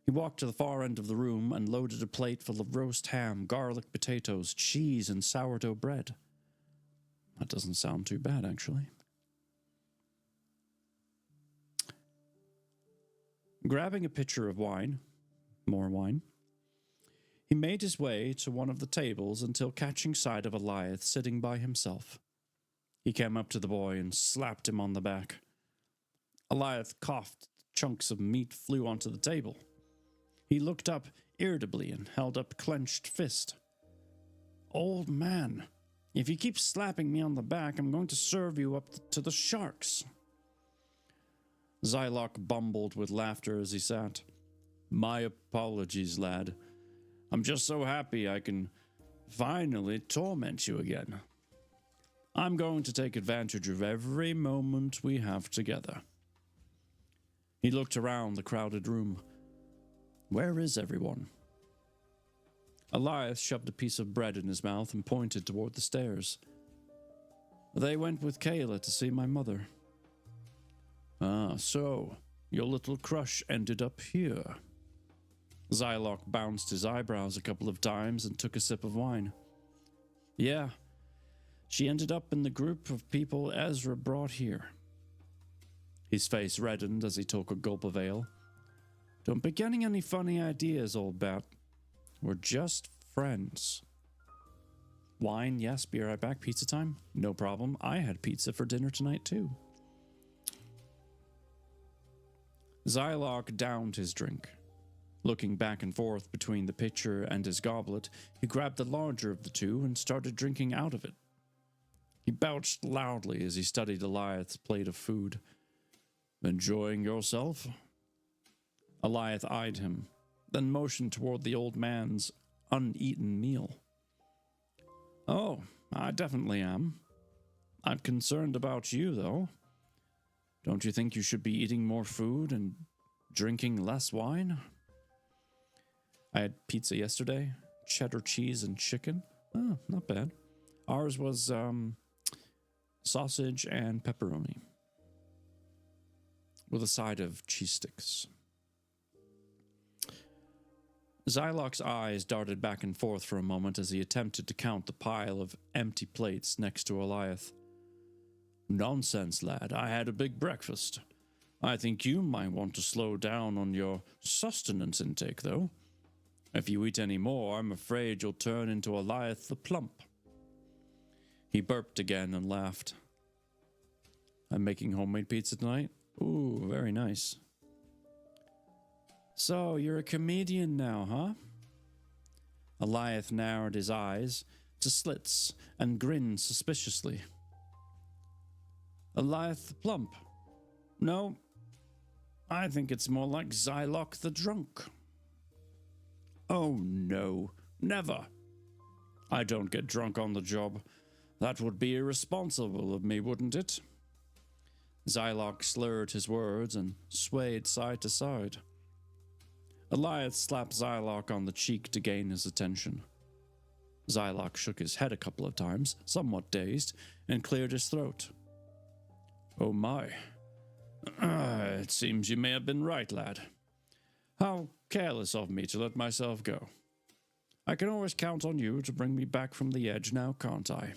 He walked to the far end of the room and loaded a plate full of roast ham, garlic potatoes, cheese, and sourdough bread. That doesn't sound too bad, actually. Grabbing a pitcher of wine, more wine, he made his way to one of the tables until catching sight of Alioth sitting by himself. He came up to the boy and slapped him on the back. Alioth coughed. Chunks of meat flew onto the table. He looked up irritably and held up clenched fist. Old man, if you keep slapping me on the back, I'm going to serve you up to the sharks. Zylok bumbled with laughter as he sat. My apologies, lad. I'm just so happy I can finally torment you again. I'm going to take advantage of every moment we have together. He looked around the crowded room. Where is everyone? Alioth shoved a piece of bread in his mouth and pointed toward the stairs. They went with Kayla to see my mother. Ah, so your little crush ended up here. Zylok bounced his eyebrows a couple of times and took a sip of wine. Yeah, she ended up in the group of people Ezra brought here. His face reddened as he took a gulp of ale. Don't be getting any funny ideas, old bat. We're just friends. Wine, yes, be right back. Pizza time? No problem. I had pizza for dinner tonight, too. Zylok downed his drink. Looking back and forth between the pitcher and his goblet, he grabbed the larger of the two and started drinking out of it. He belched loudly as he studied Alioth's plate of food. Enjoying yourself? Alioth eyed him, then motioned toward the old man's uneaten meal. Oh, I definitely am. I'm concerned about you, though. Don't you think you should be eating more food and drinking less wine? I had pizza yesterday, cheddar cheese and chicken. Oh, not bad. Ours was sausage and pepperoni with a side of cheese sticks. Zylok's eyes darted back and forth for a moment as he attempted to count the pile of empty plates next to Alioth. Nonsense, lad. I had a big breakfast. I think you might want to slow down on your sustenance intake, though. If you eat any more, I'm afraid you'll turn into Alioth the Plump. He burped again and laughed. I'm making homemade pizza tonight. Ooh, very nice. So, you're a comedian now, huh? Alioth narrowed his eyes to slits and grinned suspiciously. Alioth the Plump? No, I think it's more like Zylok the Drunk. Oh no, never. I don't get drunk on the job. That would be irresponsible of me, wouldn't it? Zylok slurred his words and swayed side to side. Alioth slapped Zylok on the cheek to gain his attention. Zylok shook his head a couple of times, somewhat dazed, and cleared his throat. Oh my. It seems you may have been right, lad. How careless of me to let myself go. I can always count on you to bring me back from the edge now, can't I?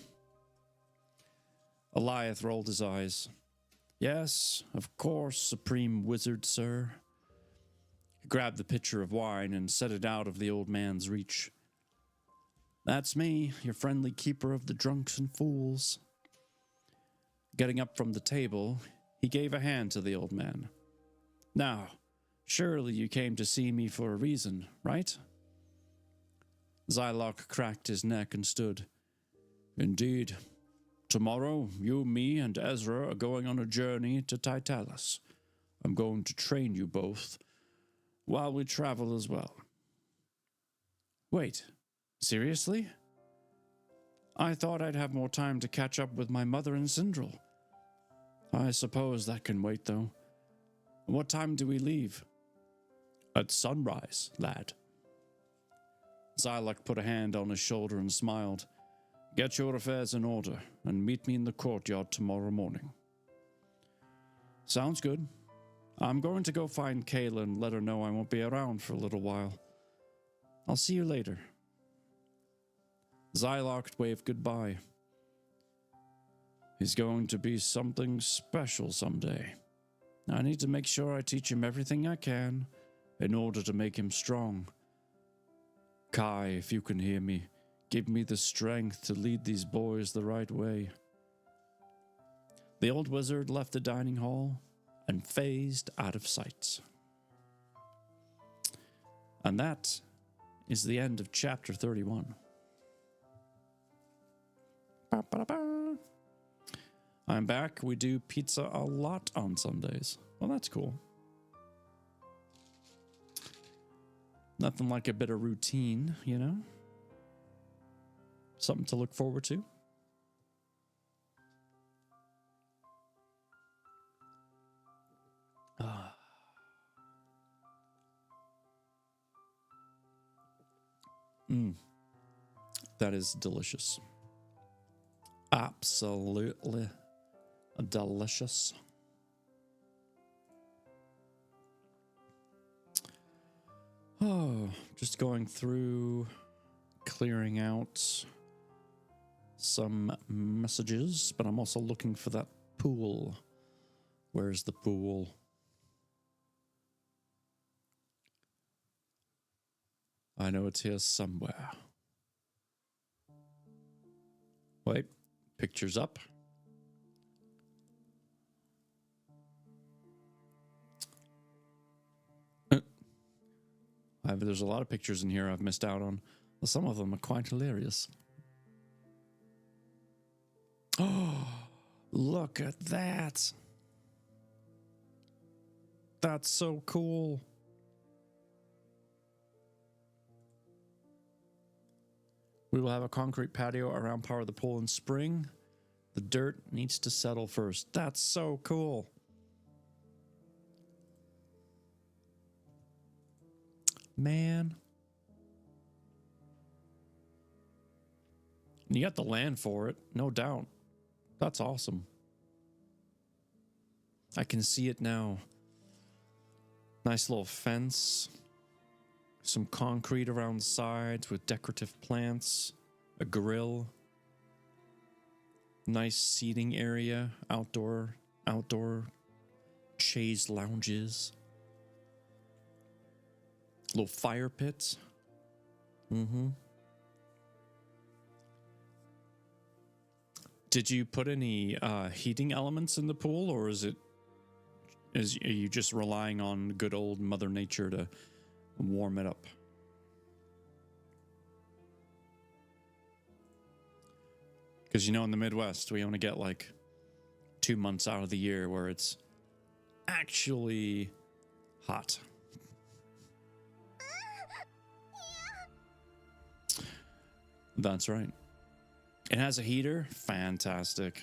Alioth rolled his eyes. Yes, of course, Supreme Wizard, sir. He grabbed the pitcher of wine and set it out of the old man's reach. That's me, your friendly keeper of the drunks and fools. Getting up from the table, he gave a hand to the old man. Now, surely you came to see me for a reason, right? Zylok cracked his neck and stood. Indeed. Tomorrow, you, me, and Ezra are going on a journey to Tytalis. I'm going to train you both while we travel as well. Wait, seriously? I thought I'd have more time to catch up with my mother and Sindral. I suppose that can wait, though. What time do we leave? At sunrise, lad. Zylok put a hand on his shoulder and smiled. Get your affairs in order and meet me in the courtyard tomorrow morning. Sounds good. I'm going to go find Kayla and let her know I won't be around for a little while. I'll see you later. Zylok waved goodbye. He's going to be something special someday. I need to make sure I teach him everything I can in order to make him strong. Kai, if you can hear me, give me the strength to lead these boys the right way. The old wizard left the dining hall and phased out of sight. And that is the end of chapter 31. Ba-ba-da-ba. I'm back. We do pizza a lot on Sundays. Well, that's cool. Nothing like a bit of routine, you know? Something to look forward to. That is delicious. Absolutely delicious. Oh, just going through, clearing out some messages, but I'm also looking for that pool. Where's the pool? I know it's here somewhere. Wait, picture's up. There's a lot of pictures in here I've missed out on. Well, some of them are quite hilarious. Oh, look at that. That's so cool. We will have a concrete patio around part of the pool in spring. The dirt needs to settle first. That's so cool. Man. You got the land for it, no doubt. That's awesome. I can see it now. Nice little fence. Some concrete around the sides with decorative plants. A grill. Nice seating area. Outdoor chaise lounges. Little fire pits. Did you put any heating elements in the pool, or are you just relying on good old Mother Nature to warm it up? Because, you know, in the Midwest, we only get like 2 months out of the year where it's actually hot. That's right. It has a heater. Fantastic.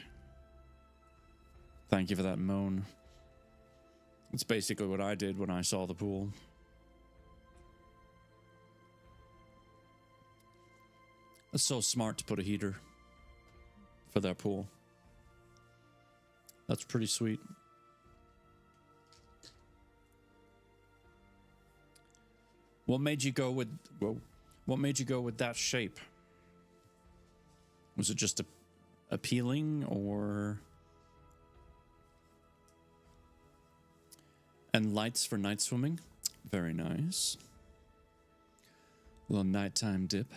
Thank you for that moan. It's basically what I did when I saw the pool. It's so smart to put a heater for that pool. That's pretty sweet. What made you go with that shape? Was it just appealing, or? And lights for night swimming. Very nice. Little nighttime dip.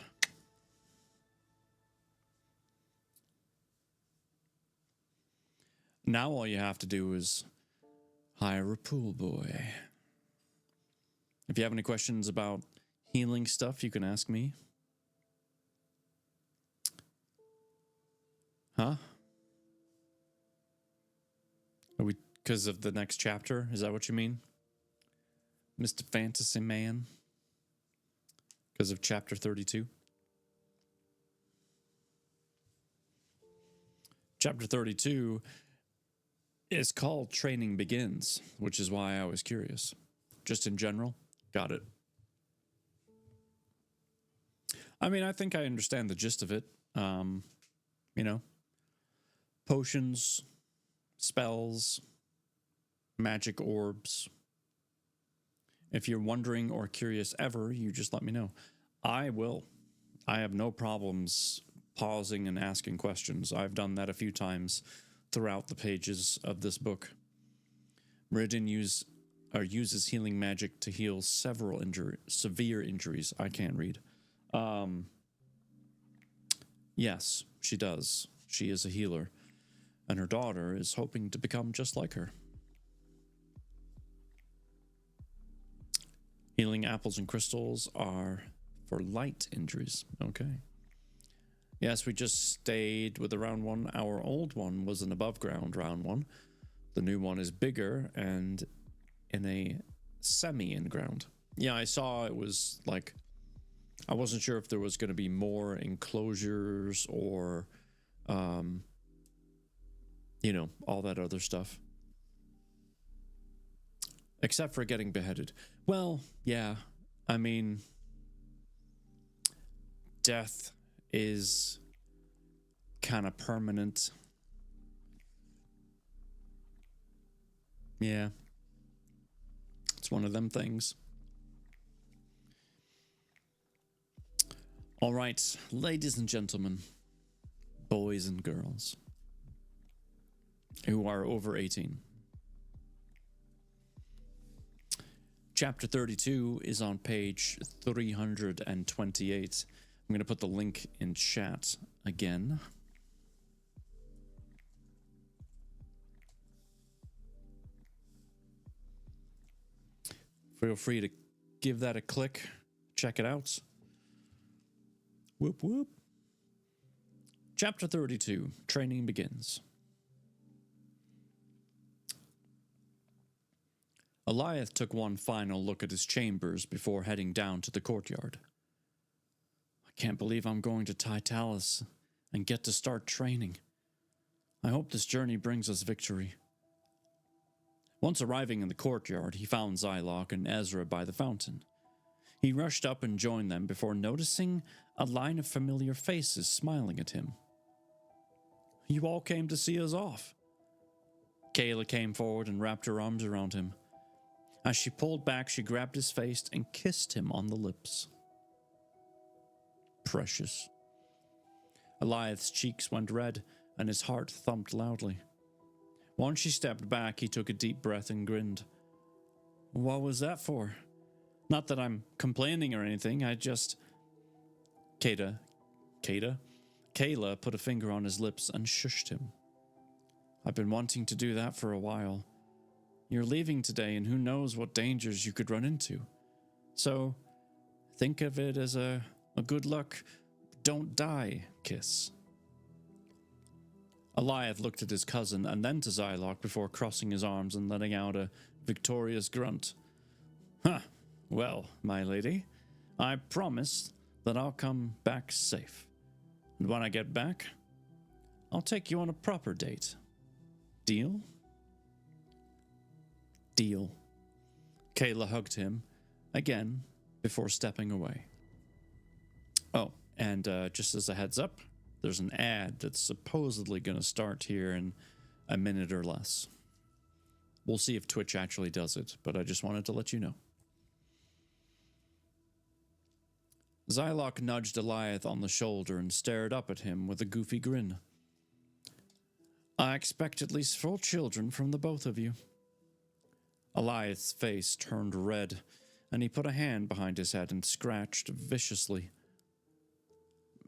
Now all you have to do is hire a pool boy. If you have any questions about healing stuff, you can ask me. Huh? Are we because of the next chapter? Is that what you mean? Mr. Fantasy Man? Because of chapter 32? Chapter 32 is called Training Begins, which is why I was curious. Just in general, got it. I mean, I think I understand the gist of it. You know, potions, spells, magic orbs. If you're wondering or curious ever, you just let me know. I will. I have no problems pausing and asking questions. I've done that a few times throughout the pages of this book. Meridian uses healing magic to heal several severe injuries. I can't read. Yes, she does. She is a healer, and her daughter is hoping to become just like her. Healing apples and crystals are for light injuries. Okay. Yes, we just stayed with the round one. Our old one was an above ground round one. The new one is bigger and in a semi-in ground. Yeah, I saw it was like, I wasn't sure if there was going to be more enclosures or, you know, all that other stuff. Except for getting beheaded. Well, yeah, I mean, death is kind of permanent. Yeah. It's one of them things. All right, ladies and gentlemen, boys and girls who are over 18. Chapter 32 is on page 328. I'm going to put the link in chat again. Feel free to give that a click. Check it out. Whoop whoop. Chapter 32. Training begins. Eliath took one final look at his chambers before heading down to the courtyard. I can't believe I'm going to Tytalis and get to start training. I hope this journey brings us victory. Once arriving in the courtyard, he found Zylok and Ezra by the fountain. He rushed up and joined them before noticing a line of familiar faces smiling at him. You all came to see us off. Kayla came forward and wrapped her arms around him. As she pulled back, she grabbed his face and kissed him on the lips. Precious. Eliath's cheeks went red, and his heart thumped loudly. Once she stepped back, he took a deep breath and grinned. What was that for? Not that I'm complaining or anything, I just... Kayla put a finger on his lips and shushed him. I've been wanting to do that for a while. You're leaving today, and who knows what dangers you could run into. So, think of it as a good luck, don't die kiss. Eliath looked at his cousin and then to Zylok before crossing his arms and letting out a victorious grunt. Huh, well, my lady, I promise that I'll come back safe. And when I get back, I'll take you on a proper date. Deal? Deal. Kayla hugged him again before stepping away. Oh, and just as a heads up, there's an ad that's supposedly going to start here in a minute or less. We'll see if Twitch actually does it, but I just wanted to let you know. Zylok nudged Eliath on the shoulder and stared up at him with a goofy grin. I expect at least 4 children from the both of you. Eliath's face turned red, and he put a hand behind his head and scratched viciously.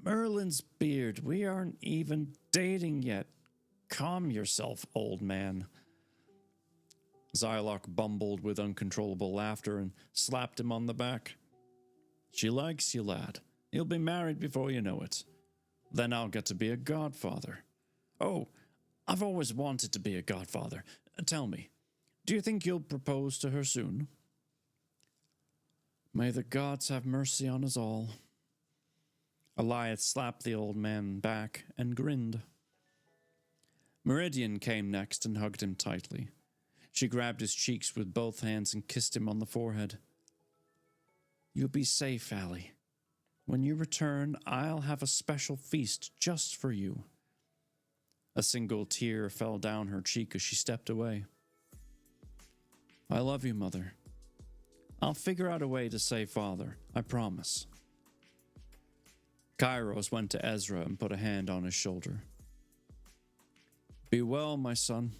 Merlin's beard, we aren't even dating yet. Calm yourself, old man. Zylok bumbled with uncontrollable laughter and slapped him on the back. She likes you, lad. You'll be married before you know it. Then I'll get to be a godfather. Oh, I've always wanted to be a godfather. Tell me, do you think you'll propose to her soon? May the gods have mercy on us all. Eliath slapped the old man back and grinned. Meridian came next and hugged him tightly. She grabbed his cheeks with both hands and kissed him on the forehead. You'll be safe, Allie. When you return, I'll have a special feast just for you. A single tear fell down her cheek as she stepped away. I love you, Mother. I'll figure out a way to save Father, I promise. Kairos went to Ezra and put a hand on his shoulder. Be well, my son.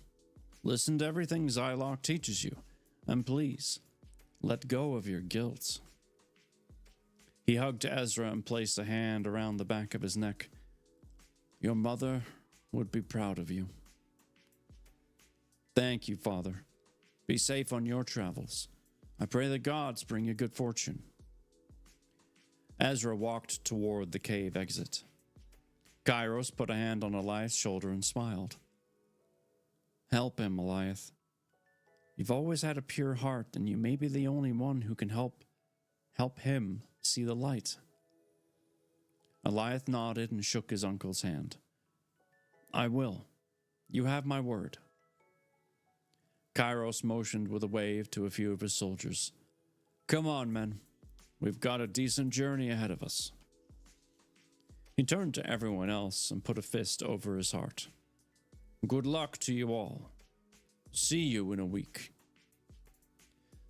Listen to everything Zylok teaches you, and please, let go of your guilt. He hugged Ezra and placed a hand around the back of his neck. Your mother would be proud of you. Thank you, Father. Be safe on your travels. I pray the gods bring you good fortune. Ezra walked toward the cave exit. Kairos put a hand on Eliath's shoulder and smiled. Help him, Eliath. You've always had a pure heart, and you may be the only one who can help him see the light. Eliath nodded and shook his uncle's hand. I will. You have my word. Kairos motioned with a wave to a few of his soldiers. Come on, men. We've got a decent journey ahead of us. He turned to everyone else and put a fist over his heart. Good luck to you all. See you in a week.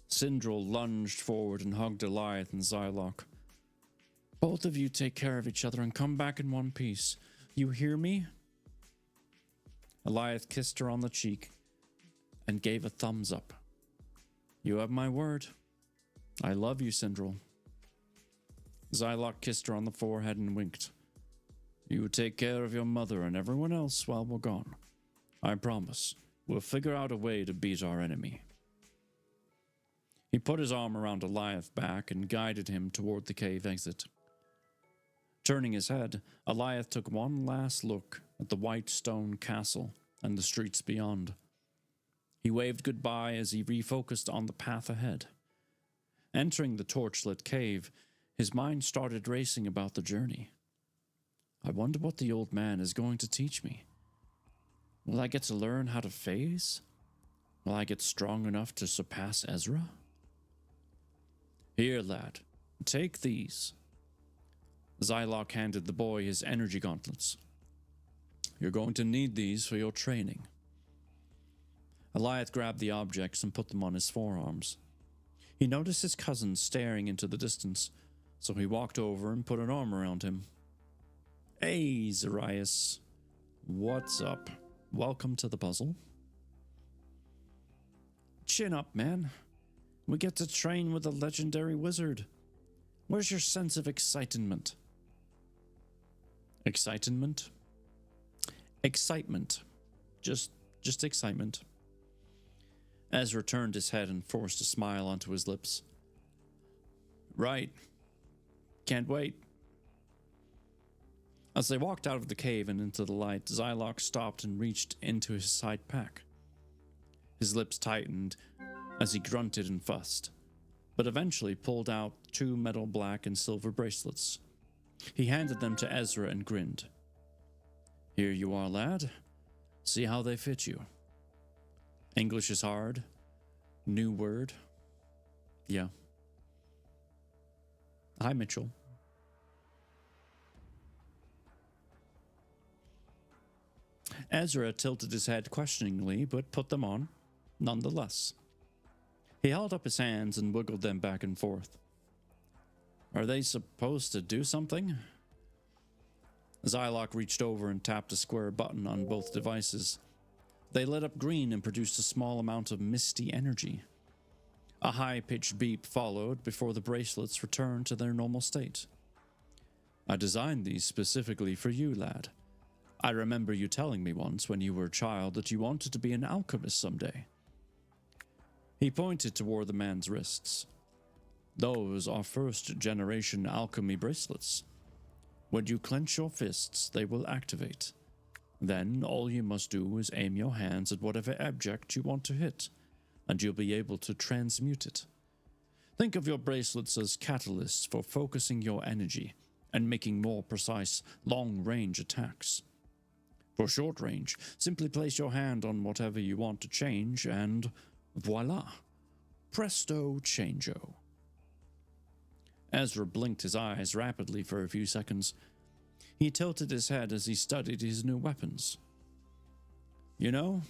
Sindral lunged forward and hugged Eliath and Zylok. Both of you take care of each other and come back in one piece. You hear me? Eliath kissed her on the cheek and gave a thumbs up. You have my word. I love you, Sindral. Zylok kissed her on the forehead and winked. You take care of your mother and everyone else while we're gone. I promise. We'll figure out a way to beat our enemy. He put his arm around Eliath's back and guided him toward the cave exit. Turning his head, Eliath took one last look at the white stone castle and the streets beyond. He waved goodbye as he refocused on the path ahead. Entering the torchlit cave, his mind started racing about the journey. I wonder what the old man is going to teach me. Will I get to learn how to phase? Will I get strong enough to surpass Ezra? Here, lad, take these. Zylok handed the boy his energy gauntlets. You're going to need these for your training. Eliath grabbed the objects and put them on his forearms. He noticed his cousin staring into the distance, so he walked over and put an arm around him. Hey, Zarias. What's up? Welcome to the puzzle. Chin up, man. We get to train with a legendary wizard. Where's your sense of excitement? Excitement? Excitement. Just excitement. Ezra turned his head and forced a smile onto his lips. Right. Can't wait. As they walked out of the cave and into the light, Zylok stopped and reached into his side pack. His lips tightened as he grunted and fussed, but eventually pulled out 2 metal black and silver bracelets. He handed them to Ezra and grinned. Here you are, lad. See how they fit you. English is hard. New word. Yeah. Hi, Mitchell. Ezra tilted his head questioningly, but put them on, nonetheless. He held up his hands and wiggled them back and forth. Are they supposed to do something? Zylok reached over and tapped a square button on both devices. They lit up green and produced a small amount of misty energy. A high-pitched beep followed before the bracelets returned to their normal state. I designed these specifically for you, lad. I remember you telling me once when you were a child that you wanted to be an alchemist someday. He pointed toward the man's wrists. Those are first-generation alchemy bracelets. When you clench your fists, they will activate. Then all you must do is aim your hands at whatever object you want to hit, and you'll be able to transmute it. Think of your bracelets as catalysts for focusing your energy and making more precise, long-range attacks. For short range, simply place your hand on whatever you want to change and voila! Presto changeo. Ezra blinked his eyes rapidly for a few seconds. He tilted his head as he studied his new weapons. You know,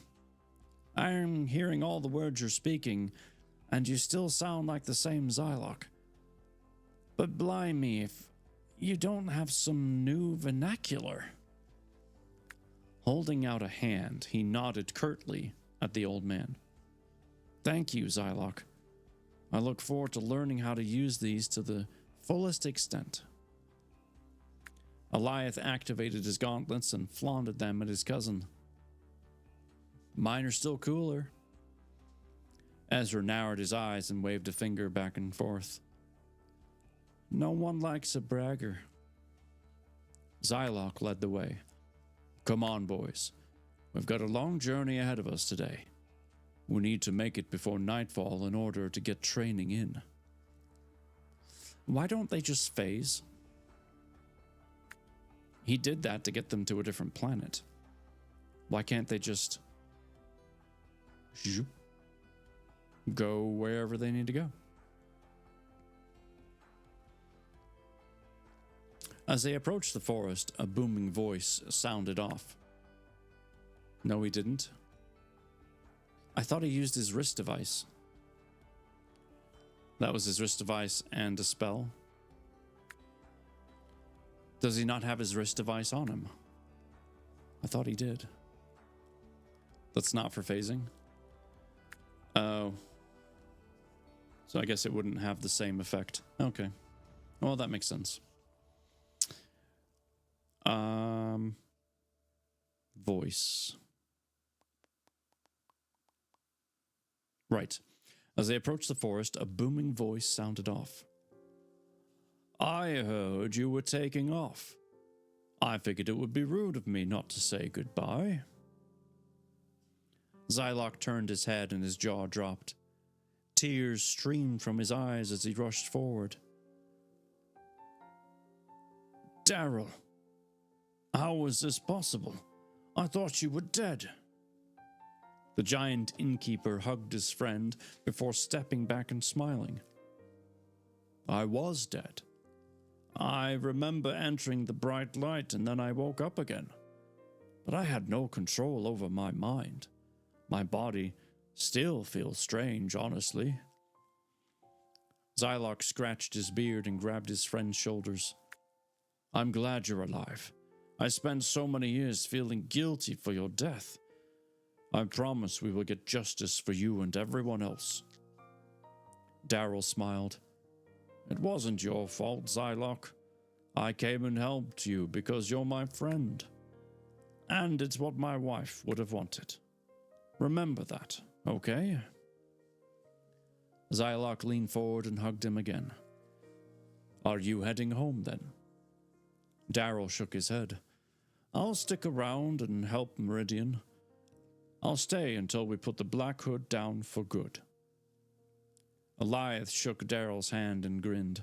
I'm hearing all the words you're speaking, and you still sound like the same Zylok. But blimey, if you don't have some new vernacular. Holding out a hand, he nodded curtly at the old man. Thank you, Zylok. I look forward to learning how to use these to the fullest extent. Eliath activated his gauntlets and flaunted them at his cousin. Mine are still cooler. Ezra narrowed his eyes and waved a finger back and forth. No one likes a bragger. Zylok led the way. Come on, boys. We've got a long journey ahead of us today. We need to make it before nightfall in order to get training in. Why don't they just phase? He did that to get them to a different planet. Why can't they just go wherever they need to go? As they approached the forest, a booming voice sounded off. No, he didn't. I thought he used his wrist device. That was his wrist device and a spell. Does he not have his wrist device on him? I thought he did. That's not for phasing. Oh. So I guess it wouldn't have the same effect. Okay. Well, that makes sense. Voice. Right. As they approached the forest, a booming voice sounded off. I heard you were taking off. I figured it would be rude of me not to say goodbye. Zylok turned his head and his jaw dropped. Tears streamed from his eyes as he rushed forward. Daryl, how was this possible? I thought you were dead. The giant innkeeper hugged his friend before stepping back and smiling. I was dead. I remember entering the bright light and then I woke up again. But I had no control over my mind. My body still feels strange, honestly. Zylok scratched his beard and grabbed his friend's shoulders. I'm glad you're alive. I spent so many years feeling guilty for your death. I promise we will get justice for you and everyone else. Daryl smiled. It wasn't your fault, Zylok. I came and helped you because you're my friend. And it's what my wife would have wanted. Remember that, okay? Zylok leaned forward and hugged him again. Are you heading home then? Daryl shook his head. I'll stick around and help Meridian. I'll stay until we put the Black Hood down for good. Eliath shook Daryl's hand and grinned.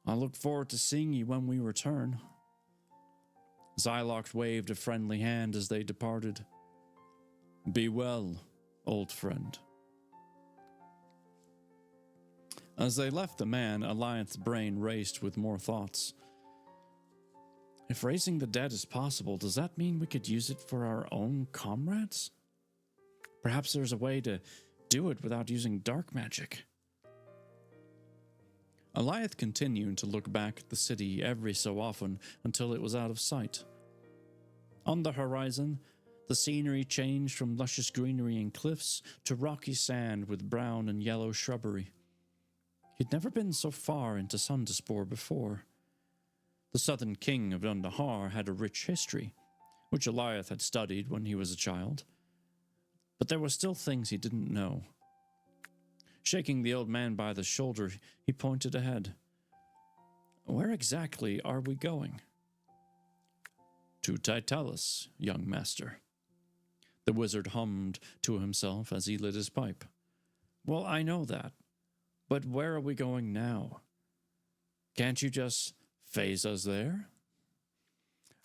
I look forward to seeing you when we return. Zylok waved a friendly hand as they departed. Be well, old friend. As they left the man, Eliath's brain raced with more thoughts. If raising the dead is possible, does that mean we could use it for our own comrades? Perhaps there's a way to do it without using dark magic. Eliath continued to look back at the city every so often until it was out of sight. On the horizon, the scenery changed from luscious greenery and cliffs to rocky sand with brown and yellow shrubbery. He'd never been so far into Sundaspor before. The southern king of Undahar had a rich history, which Eliath had studied when he was a child. But there were still things he didn't know. Shaking the old man by the shoulder, he pointed ahead. Where exactly are we going? To Tytalis, young master. The wizard hummed to himself as he lit his pipe. Well, I know that. But where are we going now? Can't you just phase us there?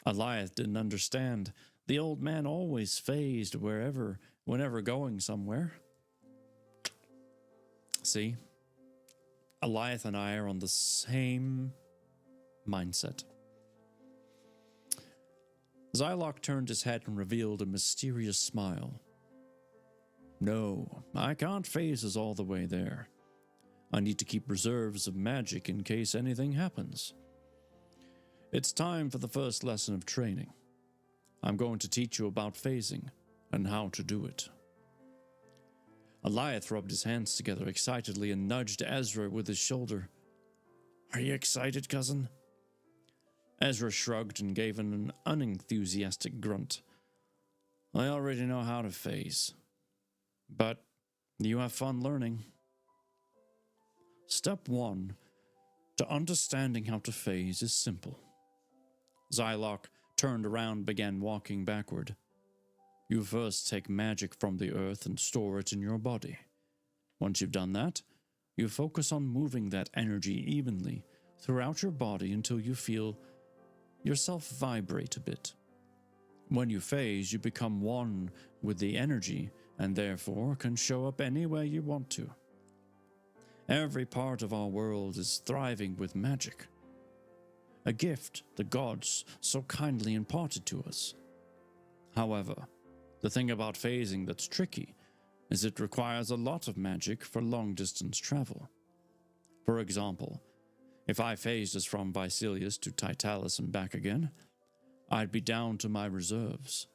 Eliath didn't understand. The old man always phased whenever going somewhere. See, Eliath and I are on the same mindset. Zylock turned his head and revealed a mysterious smile. No, I can't phase us all the way there. I need to keep reserves of magic in case anything happens. It's time for the first lesson of training. I'm going to teach you about phasing and how to do it. Eliath rubbed his hands together excitedly and nudged Ezra with his shoulder. Are you excited, cousin? Ezra shrugged and gave an unenthusiastic grunt. I already know how to phase. But you have fun learning. Step 1 to understanding how to phase is simple. Zylock turned around and began walking backward. You first take magic from the earth and store it in your body. Once you've done that, you focus on moving that energy evenly throughout your body until you feel yourself vibrate a bit. When you phase, you become one with the energy and therefore can show up anywhere you want to. Every part of our world is thriving with magic, a gift the gods so kindly imparted to us. However, the thing about phasing that's tricky is it requires a lot of magic for long-distance travel. For example, if I phased us from Vicilius to Tytalis and back again, I'd be down to my reserves.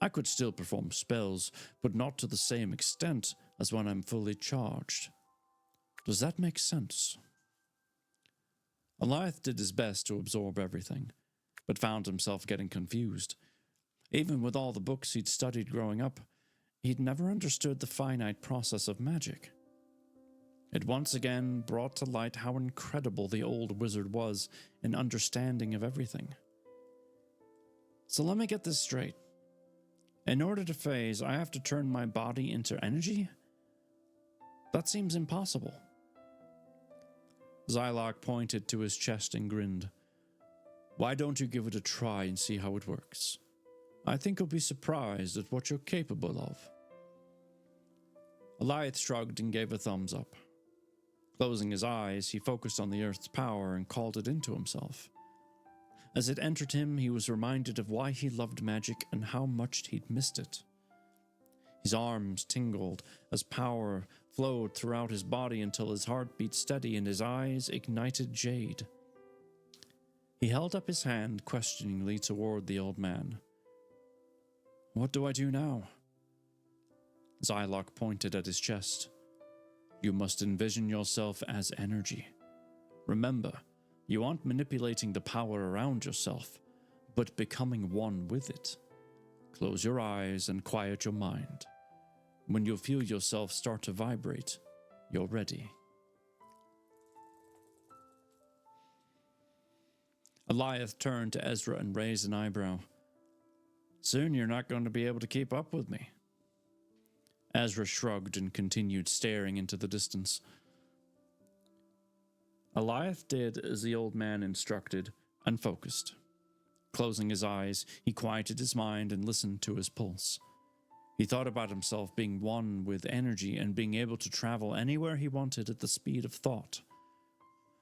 I could still perform spells, but not to the same extent as when I'm fully charged. Does that make sense? Eliath did his best to absorb everything, but found himself getting confused. Even with all the books he'd studied growing up, he'd never understood the finite process of magic. It once again brought to light how incredible the old wizard was in understanding of everything. So let me get this straight. In order to phase, I have to turn my body into energy? That seems impossible. Zylock pointed to his chest and grinned. Why don't you give it a try and see how it works? I think you'll be surprised at what you're capable of. Eliath shrugged and gave a thumbs up. Closing his eyes, he focused on the earth's power and called it into himself. As it entered him, he was reminded of why he loved magic and how much he'd missed it. His arms tingled as power flowed throughout his body until his heart beat steady and his eyes ignited jade. He held up his hand questioningly toward the old man. What do I do now? Zylock pointed at his chest. You must envision yourself as energy. Remember, you aren't manipulating the power around yourself, but becoming one with it. Close your eyes and quiet your mind. When you feel yourself start to vibrate, you're ready. Eliath turned to Ezra and raised an eyebrow. Soon you're not going to be able to keep up with me. Ezra shrugged and continued staring into the distance. Eliath did as the old man instructed and focused. Closing his eyes, he quieted his mind and listened to his pulse. He thought about himself being one with energy and being able to travel anywhere he wanted at the speed of thought.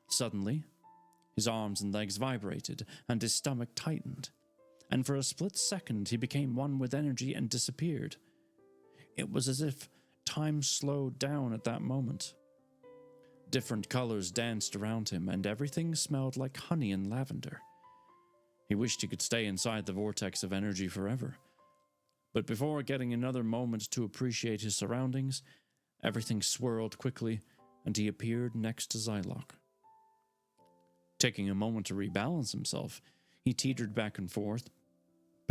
Suddenly, his arms and legs vibrated and his stomach tightened, and for a split second he became one with energy and disappeared. It was as if time slowed down at that moment. Different colors danced around him, and everything smelled like honey and lavender. He wished he could stay inside the vortex of energy forever. But before getting another moment to appreciate his surroundings, everything swirled quickly, and he appeared next to Zylock. Taking a moment to rebalance himself, he teetered back and forth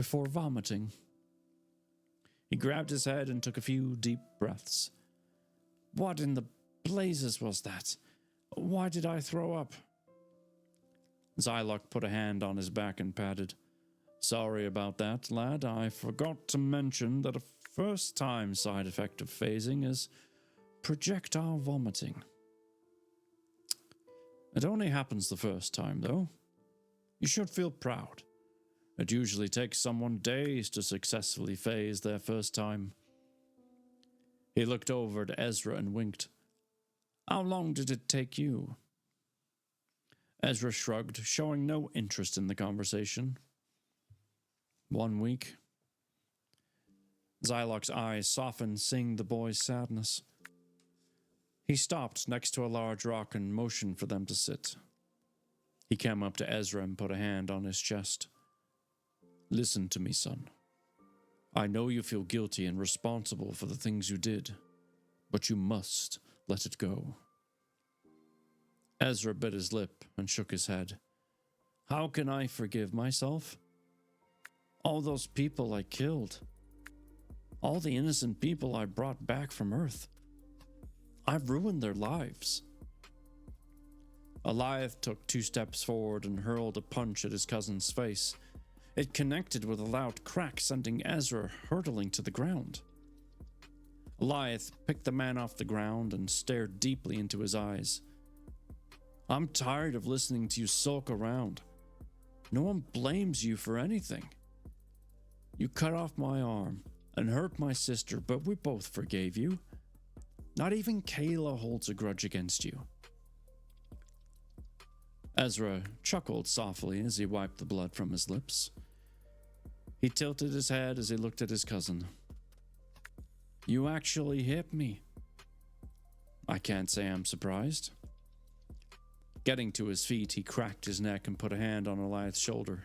before vomiting. He grabbed his head and took a few deep breaths. What in the blazes was that? Why did I throw up? Zylok put a hand on his back and patted. Sorry about that, lad. I forgot to mention that a first-time side effect of phasing is projectile vomiting. It only happens the first time, though. You should feel proud. It usually takes someone days to successfully phase their first time. He looked over at Ezra and winked. How long did it take you? Ezra shrugged, showing no interest in the conversation. 1 week. Zylok's eyes softened, seeing the boy's sadness. He stopped next to a large rock and motioned for them to sit. He came up to Ezra and put a hand on his chest. Listen to me, son. I know you feel guilty and responsible for the things you did, but you must let it go. Ezra bit his lip and shook his head. How can I forgive myself? All those people I killed. All the innocent people I brought back from Earth. I've ruined their lives. Alioth took 2 steps forward and hurled a punch at his cousin's face. It connected with a loud crack, sending Ezra hurtling to the ground. Alioth picked the man off the ground and stared deeply into his eyes. I'm tired of listening to you sulk around. No one blames you for anything. You cut off my arm and hurt my sister, but we both forgave you. Not even Kayla holds a grudge against you. Ezra chuckled softly as he wiped the blood from his lips. He tilted his head as he looked at his cousin. You actually hit me. I can't say I'm surprised. Getting to his feet, he cracked his neck and put a hand on Alioth's shoulder.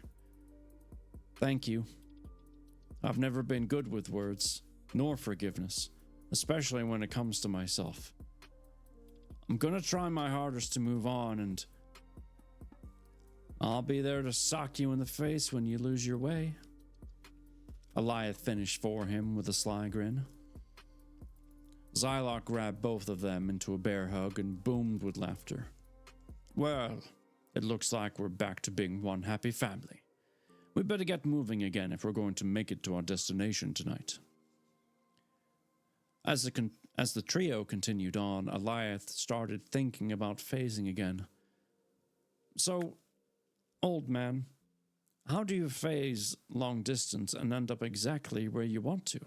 Thank you. I've never been good with words, nor forgiveness, especially when it comes to myself. I'm gonna try my hardest to move on, and I'll be there to sock you in the face when you lose your way. Alioth finished for him with a sly grin. Zylok grabbed both of them into a bear hug and boomed with laughter. Well, it looks like we're back to being one happy family. We better get moving again if we're going to make it to our destination tonight. As the trio continued on, Alioth started thinking about phasing again. So, old man, how do you phase long distance and end up exactly where you want to?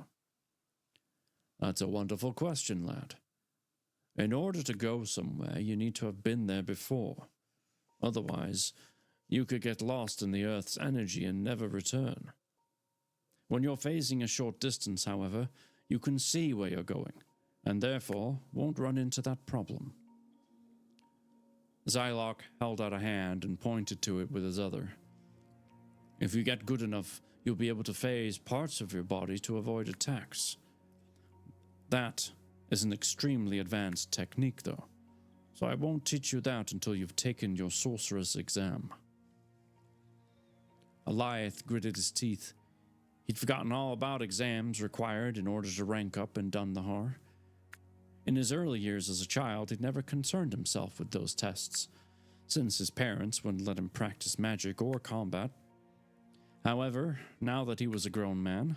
That's a wonderful question, lad. In order to go somewhere, you need to have been there before. Otherwise, you could get lost in the Earth's energy and never return. When you're phasing a short distance, however, you can see where you're going, and therefore won't run into that problem. Zylok held out a hand and pointed to it with his other. If you get good enough, you'll be able to phase parts of your body to avoid attacks. That is an extremely advanced technique, though, so I won't teach you that until you've taken your sorcerer's exam. Alioth gritted his teeth. He'd forgotten all about exams required in order to rank up in Dun-Nahar. In his early years as a child, he'd never concerned himself with those tests, since his parents wouldn't let him practice magic or combat. However, now that he was a grown man,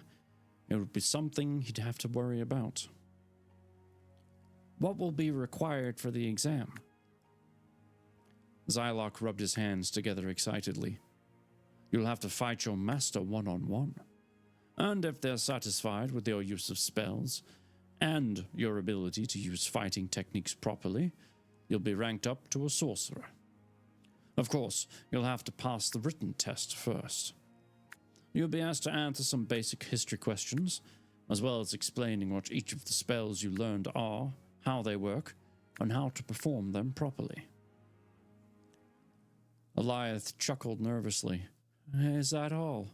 it would be something he'd have to worry about. What will be required for the exam? Zylok rubbed his hands together excitedly. You'll have to fight your master one-on-one. And if they're satisfied with your use of spells, and your ability to use fighting techniques properly, you'll be ranked up to a sorcerer. Of course, you'll have to pass the written test first. You'll be asked to answer some basic history questions, as well as explaining what each of the spells you learned are, how they work, and how to perform them properly. Alioth chuckled nervously. Is that all?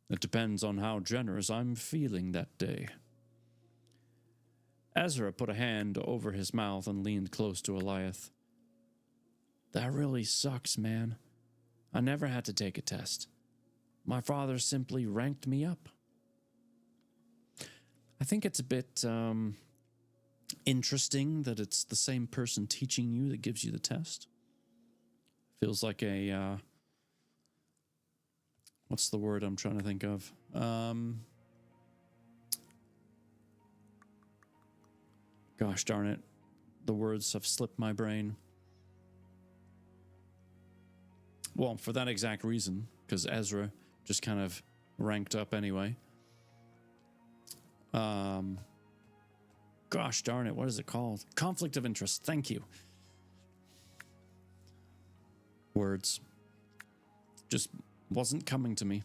It depends on how generous I'm feeling that day. Ezra put a hand over his mouth and leaned close to Alioth. That really sucks, man. I never had to take a test. My father simply ranked me up. I think it's a bit interesting that it's the same person teaching you that gives you the test. Feels like a what's the word I'm trying to think of? Gosh darn it. The words have slipped my brain. Well, for that exact reason, because Ezra just kind of ranked up anyway. Gosh darn it, what is it called? Conflict of interest. Thank you. Words. Just wasn't coming to me.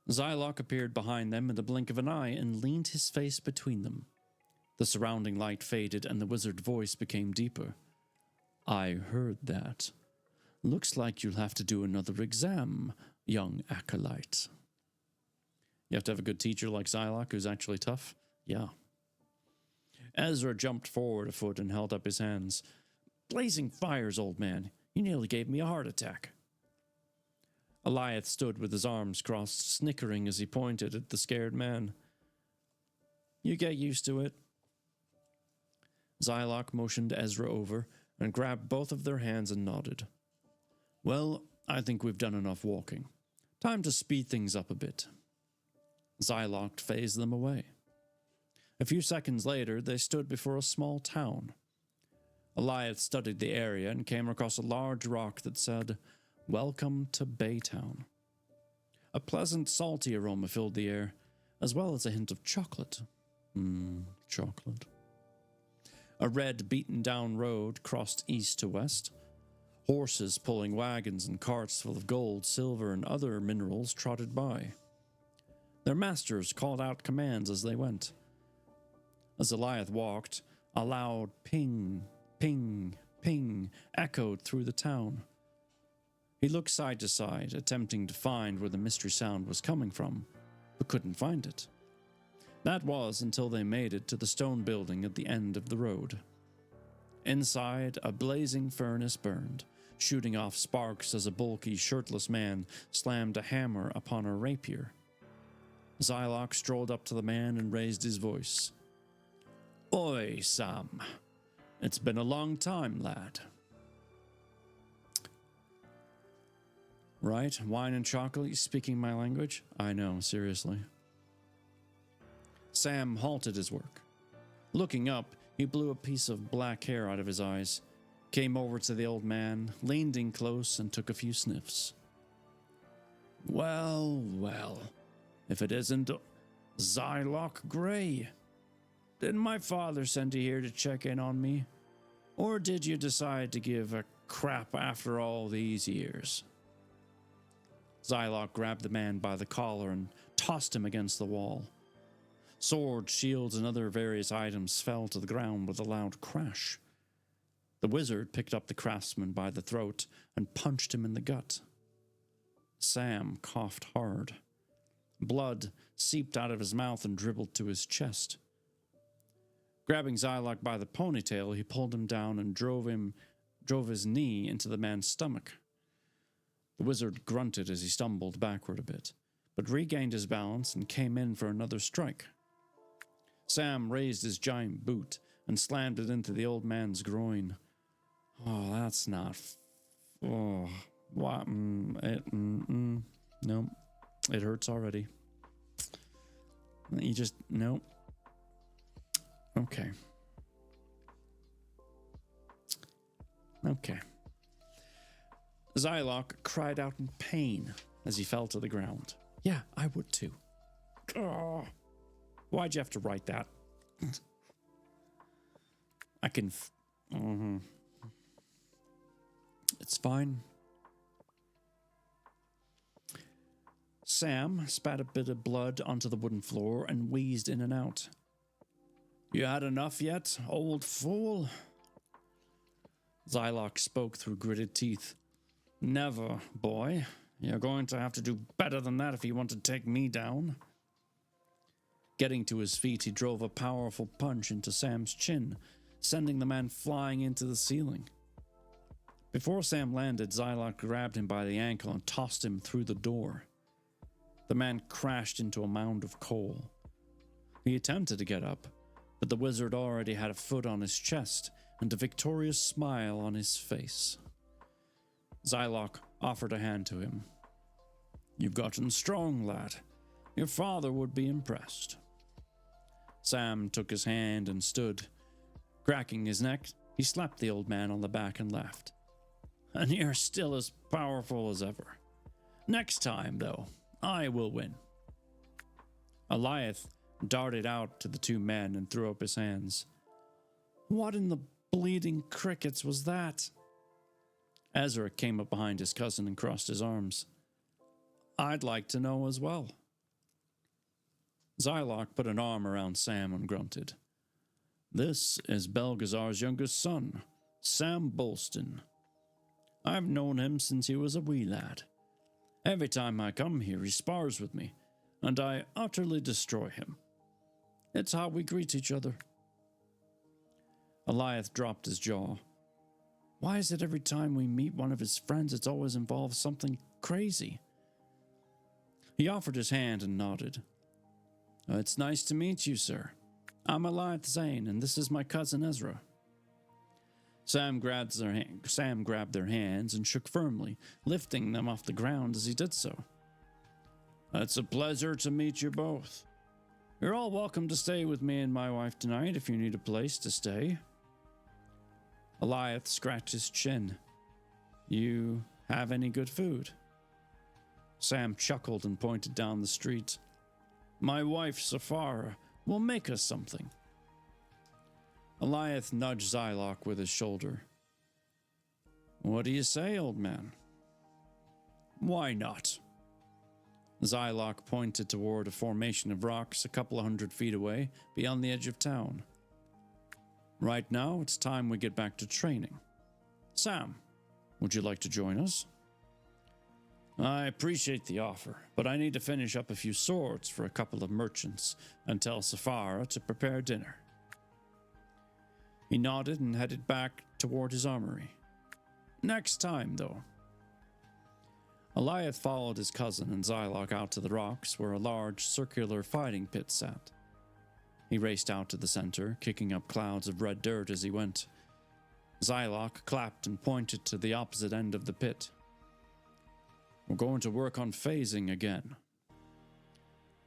Zylock appeared behind them in the blink of an eye and leaned his face between them. The surrounding light faded and the wizard voice became deeper. I heard that. Looks like you'll have to do another exam, young acolyte. You have to have a good teacher like Zylock who's actually tough? Yeah. Ezra jumped forward a foot and held up his hands. Blazing fires, old man. You nearly gave me a heart attack. Eliath stood with his arms crossed, snickering as he pointed at the scared man. You get used to it. Zylock motioned Ezra over and grabbed both of their hands and nodded. Well, I think we've done enough walking. Time to speed things up a bit. Zylock phased them away. A few seconds later, they stood before a small town. Eliath studied the area and came across a large rock that said, Welcome to Baytown. A pleasant, salty aroma filled the air, as well as a hint of chocolate. Chocolate. A red, beaten-down road crossed east to west. Horses pulling wagons and carts full of gold, silver, and other minerals trotted by. Their masters called out commands as they went. As Eliath walked, a loud ping, ping, ping echoed through the town. He looked side to side, attempting to find where the mystery sound was coming from, but couldn't find it. That was until they made it to the stone building at the end of the road. Inside, a blazing furnace burned, shooting off sparks as a bulky, shirtless man slammed a hammer upon a rapier. Zylock strolled up to the man and raised his voice. Oi, Sam. It's been a long time, lad. Right? Wine and chocolate, speaking my language? I know, seriously. Sam halted his work. Looking up, he blew a piece of black hair out of his eyes, came over to the old man, leaned in close, and took a few sniffs. Well, well, if it isn't Zylock Grey. Didn't my father send you here to check in on me? Or did you decide to give a crap after all these years? Zylock grabbed the man by the collar and tossed him against the wall. Swords, shields, and other various items fell to the ground with a loud crash. The wizard picked up the craftsman by the throat and punched him in the gut. Sam coughed hard. Blood seeped out of his mouth and dribbled to his chest. Grabbing Zylock by the ponytail, he pulled him down and drove his knee into the man's stomach. The wizard grunted as he stumbled backward a bit, but regained his balance and came in for another strike. Sam raised his giant boot and slammed it into the old man's groin. Oh, that's not... Oh, what? No, it hurts already. You just... No. Okay. Okay. Zylock cried out in pain as he fell to the ground. Yeah, I would too. Oh, why'd you have to write that? I can... It's fine. Sam spat a bit of blood onto the wooden floor and wheezed in and out. You had enough yet, old fool? Zylock spoke through gritted teeth. Never, boy. You're going to have to do better than that if you want to take me down. Getting to his feet, he drove a powerful punch into Sam's chin, sending the man flying into the ceiling. Before Sam landed, Zylok grabbed him by the ankle and tossed him through the door. The man crashed into a mound of coal. He attempted to get up, but the wizard already had a foot on his chest and a victorious smile on his face. Zylok offered a hand to him. "You've gotten strong, lad. Your father would be impressed." Sam took his hand and stood. Cracking his neck, he slapped the old man on the back and laughed. "And you're still as powerful as ever. Next time, though, I will win." Eliath darted out to the two men and threw up his hands. "What in the bleeding crickets was that?" Ezra came up behind his cousin and crossed his arms. "I'd like to know as well." Zylok put an arm around Sam and grunted. "This is Belgazar's youngest son, Sam Bolston. I've known him since he was a wee lad. Every time I come here, he spars with me, and I utterly destroy him. It's how we greet each other." Eliath dropped his jaw. "Why is it every time we meet one of his friends, it's always involves something crazy?" He offered his hand and nodded. "It's nice to meet you, sir. I'm Eliath Zane, and this is my cousin Ezra." Sam grabbed their hands and shook firmly, lifting them off the ground as he did so. "It's a pleasure to meet you both. You're all welcome to stay with me and my wife tonight if you need a place to stay." Eliath scratched his chin. "You have any good food?" Sam chuckled and pointed down the street. "My wife, Safara, will make us something." Eliath nudged Zylok with his shoulder. "What do you say, old man?" "Why not?" Zylok pointed toward a formation of rocks a couple of 100 feet away, beyond the edge of town. "Right now, it's time we get back to training. Sam, would you like to join us?" "I appreciate the offer, but I need to finish up a few swords for a couple of merchants and tell Safara to prepare dinner." He nodded and headed back toward his armory. "Next time, though." Eliath followed his cousin and Zylok out to the rocks where a large circular fighting pit sat. He raced out to the center, kicking up clouds of red dirt as he went. Zylok clapped and pointed to the opposite end of the pit. "We're going to work on phasing again."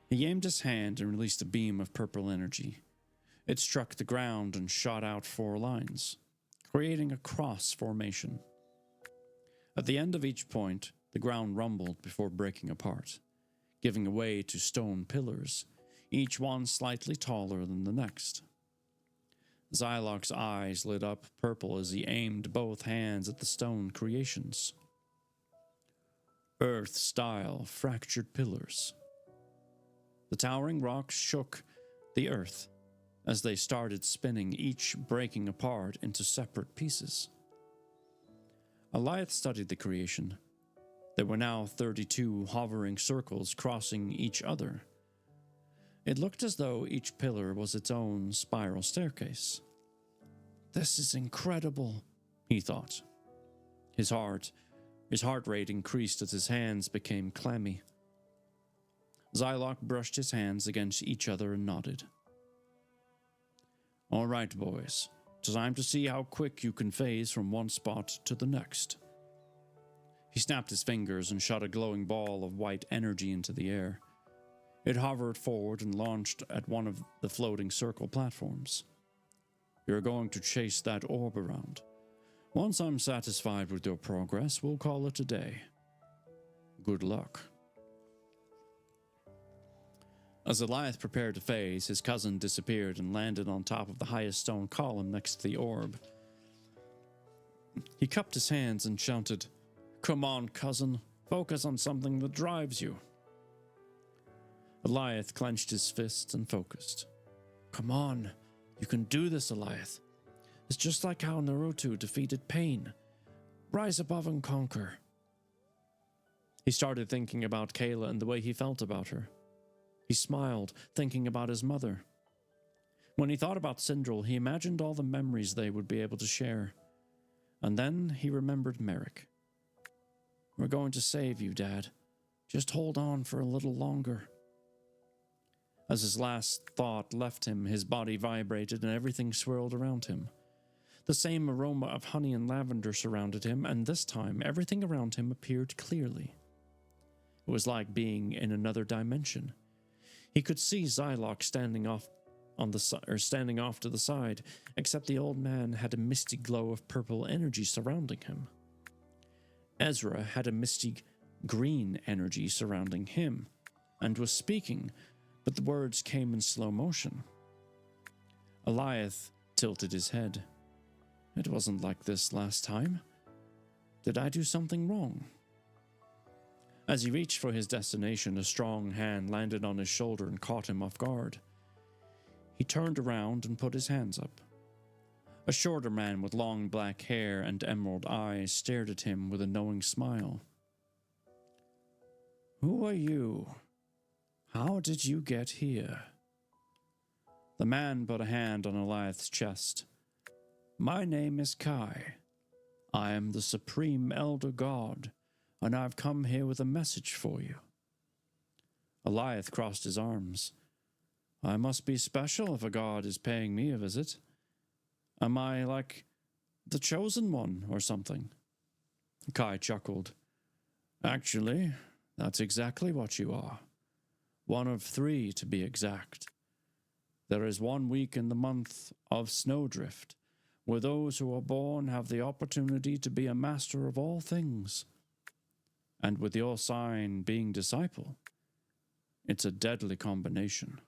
He aimed his hand and released a beam of purple energy. It struck the ground and shot out 4 lines, creating a cross formation. At the end of each point, the ground rumbled before breaking apart, giving way to stone pillars, each one slightly taller than the next. Zylok's eyes lit up purple as he aimed both hands at the stone creations. Earth-style fractured pillars. The towering rocks shook the earth as they started spinning, each breaking apart into separate pieces. Eliath studied the creation. There were now 32 hovering circles crossing each other. It looked as though each pillar was its own spiral staircase. "This is incredible," he thought. His heart rate increased as his hands became clammy. Zylok brushed his hands against each other and nodded. "All right, boys. Time to see how quick you can phase from one spot to the next." He snapped his fingers and shot a glowing ball of white energy into the air. It hovered forward and launched at one of the floating circle platforms. "You're going to chase that orb around. Once I'm satisfied with your progress, we'll call it a day. Good luck." As Eliath prepared to phase, his cousin disappeared and landed on top of the highest stone column next to the orb. He cupped his hands and shouted, "Come on, cousin. Focus on something that drives you." Eliath clenched his fists and focused. "Come on. You can do this, Eliath. It's just like how Naruto defeated pain. Rise above and conquer." He started thinking about Kayla and the way he felt about her. He smiled, thinking about his mother. When he thought about Sindral, he imagined all the memories they would be able to share. and then he remembered Merrick. "We're going to save you, Dad. Just hold on for a little longer." As his last thought left him, his body vibrated and everything swirled around him. The same aroma of honey and lavender surrounded him, and this time everything around him appeared clearly. It was like being in another dimension. He could see Zylock standing off to the side, except the old man had a misty glow of purple energy surrounding him. Ezra had a misty green energy surrounding him, and was speaking, but the words came in slow motion. Eliath tilted his head. "It wasn't like this last time. Did I do something wrong?" As he reached for his destination, a strong hand landed on his shoulder and caught him off guard. He turned around and put his hands up. A shorter man with long black hair and emerald eyes stared at him with a knowing smile. "Who are you? How did you get here?" The man put a hand on Eliath's chest. "My name is Kai. I am the Supreme Elder God, and I've come here with a message for you." Eliath crossed his arms. "I must be special if a god is paying me a visit. Am I like the Chosen One or something?" Kai chuckled. "Actually, that's exactly what you are. One of 3 to be exact. There is 1 week in the month of Snowdrift, where those who are born have the opportunity to be a master of all things. And with your sign being disciple, it's a deadly combination.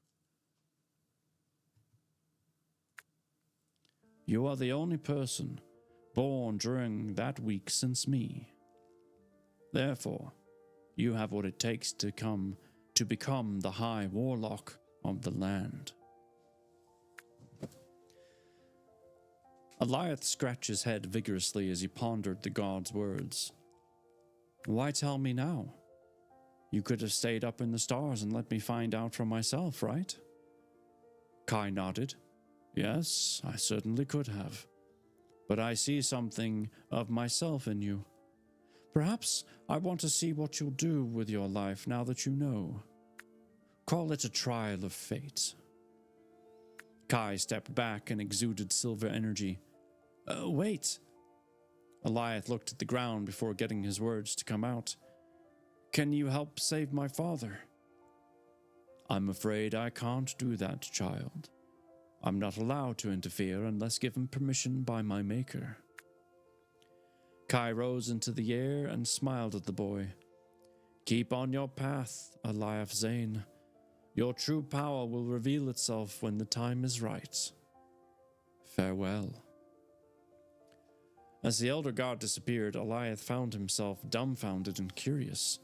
You are the only person born during that week since me. Therefore, you have what it takes to become the High Warlock of the land." Eliath scratched his head vigorously as he pondered the god's words. "Why tell me now? You could have stayed up in the stars and let me find out for myself, right?" Kai nodded. "Yes, I certainly could have. But I see something of myself in you. Perhaps I want to see what you'll do with your life now that you know. Call it a trial of fate." Kai stepped back and exuded silver energy. Wait." Eliath looked at the ground before getting his words to come out. "Can you help save my father?" "I'm afraid I can't do that, child. I'm not allowed to interfere unless given permission by my maker." Kai rose into the air and smiled at the boy. "Keep on your path, Eliath Zane. Your true power will reveal itself when the time is right. Farewell." As the elder god disappeared, Eliath found himself dumbfounded and curious.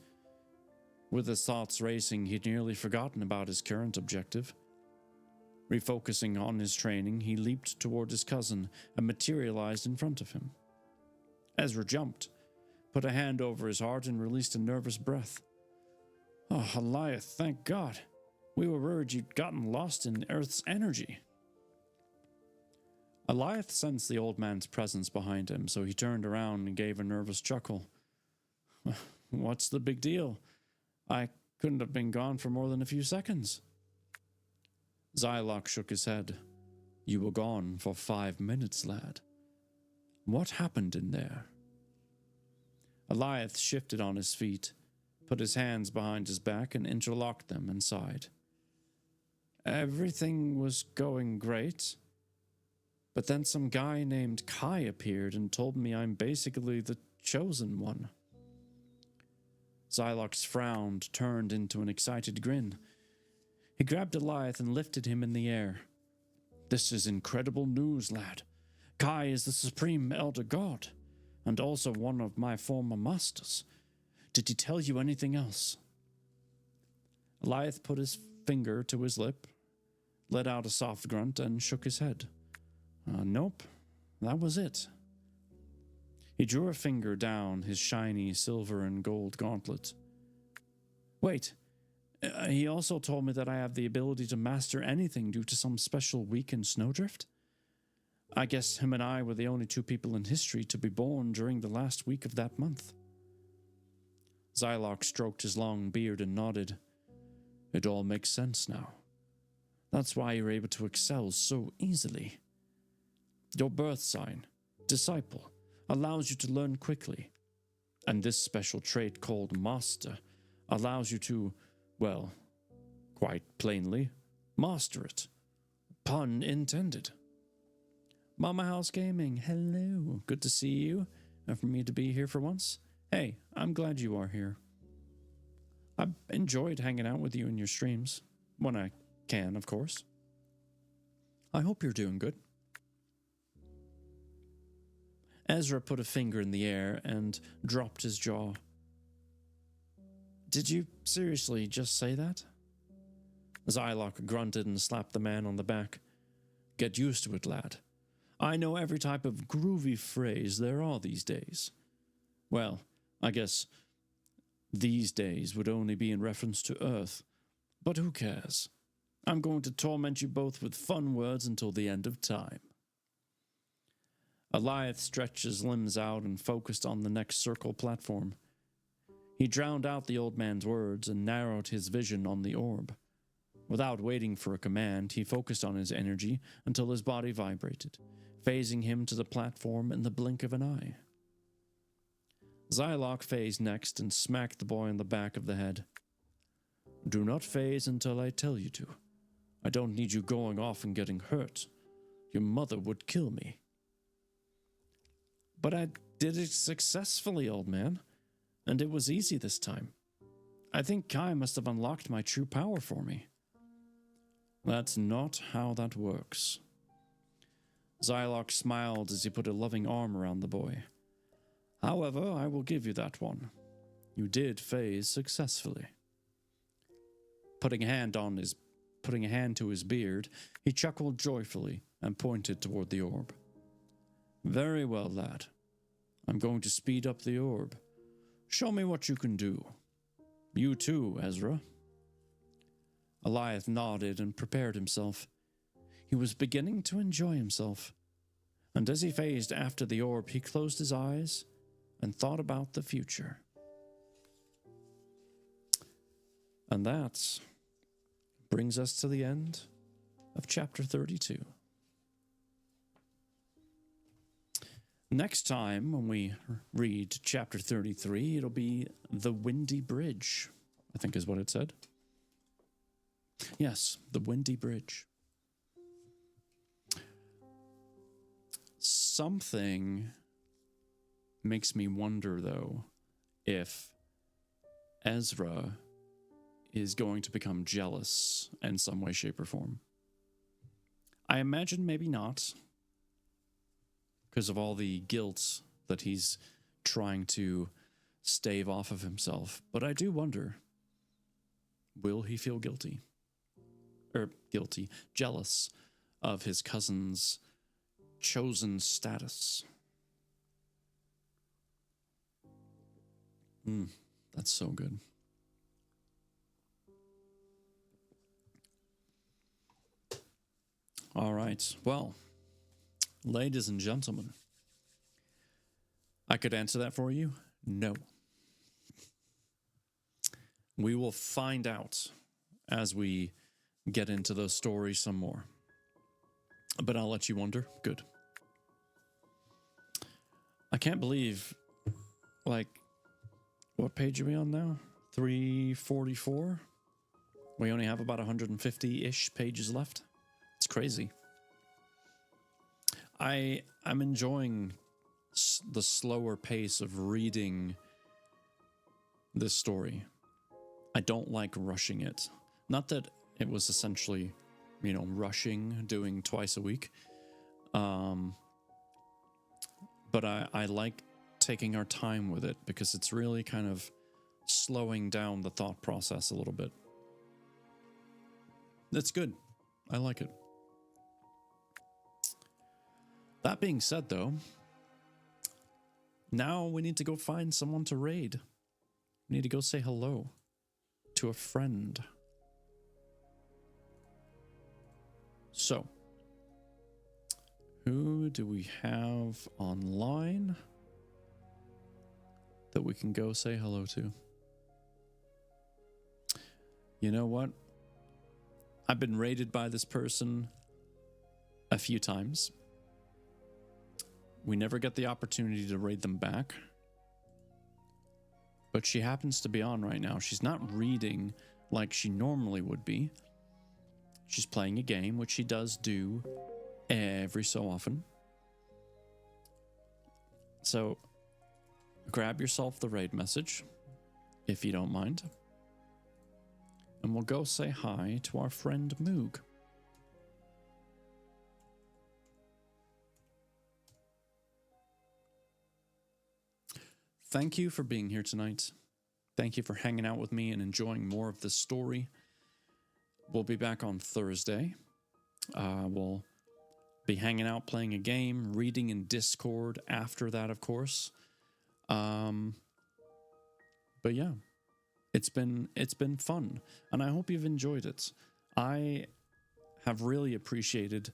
With his thoughts racing, he'd nearly forgotten about his current objective. Refocusing on his training, he leaped toward his cousin and materialized in front of him. Ezra jumped, put a hand over his heart, and released a nervous breath. "Oh, Eliath, thank God. We were worried you'd gotten lost in Earth's energy." Eliath sensed the old man's presence behind him, so he turned around and gave a nervous chuckle. "What's the big deal? I couldn't have been gone for more than a few seconds." Zylock shook his head. "You were gone for 5 minutes, lad. What happened in there?" Eliath shifted on his feet, put his hands behind his back and interlocked them and sighed. "Everything was going great. But then some guy named Kai appeared and told me I'm basically the chosen one." Zylock's frown turned into an excited grin. He grabbed Eliath and lifted him in the air. "This is incredible news, lad. Kai is the supreme elder god, and also one of my former masters. Did he tell you anything else?" Eliath put his finger to his lip, let out a soft grunt, and shook his head. Nope, that was it." He drew a finger down his shiny silver and gold gauntlet. "Wait, he also told me that I have the ability to master anything due to some special week in Snowdrift? I guess him and I were the only two people in history to be born during the last week of that month. Zylok stroked his long beard and nodded. It all makes sense now. That's why you're able to excel so easily. Your birth sign, Disciple, allows you to learn quickly. And this special trait called Master allows you to, well, quite plainly, master it. Pun intended. Mama House Gaming, hello. Good to see you, and for me to be here for once. Hey, I'm glad you are here. I've enjoyed hanging out with you in your streams, when I can, of course. I hope you're doing good. Ezra put a finger in the air and dropped his jaw. Did you seriously just say that? Zylok grunted and slapped the man on the back. Get used to it, lad. I know every type of groovy phrase there are these days. Well, I guess these days would only be in reference to Earth. But who cares? I'm going to torment you both with fun words until the end of time. Eliath stretched his limbs out and focused on the next circle platform. He drowned out the old man's words and narrowed his vision on the orb. Without waiting for a command, he focused on his energy until his body vibrated, phasing him to the platform in the blink of an eye. Zylok phased next and smacked the boy on the back of the head. Do not phase until I tell you to. I don't need you going off and getting hurt. Your mother would kill me. But I did it successfully, old man, and it was easy this time. I think Kai must have unlocked my true power for me. That's not how that works. Zylok smiled as he put a loving arm around the boy. However, I will give you that one. You did phase successfully. Putting a hand to his beard, he chuckled joyfully and pointed toward the orb. Very well, lad. I'm going to speed up the orb. Show me what you can do. You too, Ezra. Eliath nodded and prepared himself. He was beginning to enjoy himself. And as he phased after the orb, he closed his eyes and thought about the future. And that brings us to the end of chapter 32. Next time, when we read chapter 33, it'll be The Windy Bridge, I think is what it said. Yes, The Windy Bridge. Something makes me wonder, though, if Ezra is going to become jealous in some way, shape, or form. I imagine maybe not, because of all the guilt that he's trying to stave off of himself. But I do wonder, will he feel guilty? Jealous of his cousin's chosen status? That's so good. All right, well, ladies and gentlemen, I could answer that for you. No. We will find out as we get into the story some more. But I'll let you wonder. Good. I can't believe, what page are we on now? 344? We only have about 150-ish pages left. It's crazy. I'm enjoying the slower pace of reading this story. I don't like rushing it. Not that it was essentially, rushing, doing twice a week. But I like taking our time with it because it's really kind of slowing down the thought process a little bit. It's good. I like it. That being said, though, now we need to go find someone to raid. We need to go say hello to a friend. So, Who do we have online that we can go say hello to? You know what? I've been raided by this person a few times. We never get the opportunity to raid them back. But she happens to be on right now. She's not reading like she normally would be. She's playing a game, which she does do every so often. So grab yourself the raid message, if you don't mind. And we'll go say hi to our friend Moog. Thank you for being here tonight. Thank you for hanging out with me and enjoying more of this story. We'll be back on Thursday. We'll be hanging out, playing a game, reading in Discord after that, of course. But yeah, it's been fun, and I hope you've enjoyed it. I have really appreciated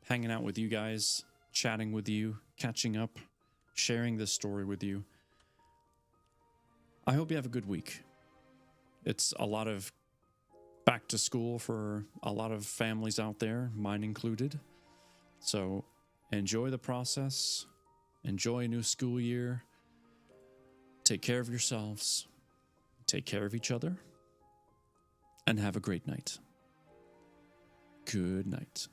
hanging out with you guys, chatting with you, catching up, sharing this story with you. I hope you have a good week. It's a lot of back to school for a lot of families out there, mine included. So enjoy the process, enjoy a new school year, take care of yourselves, take care of each other, and have a great night. Good night.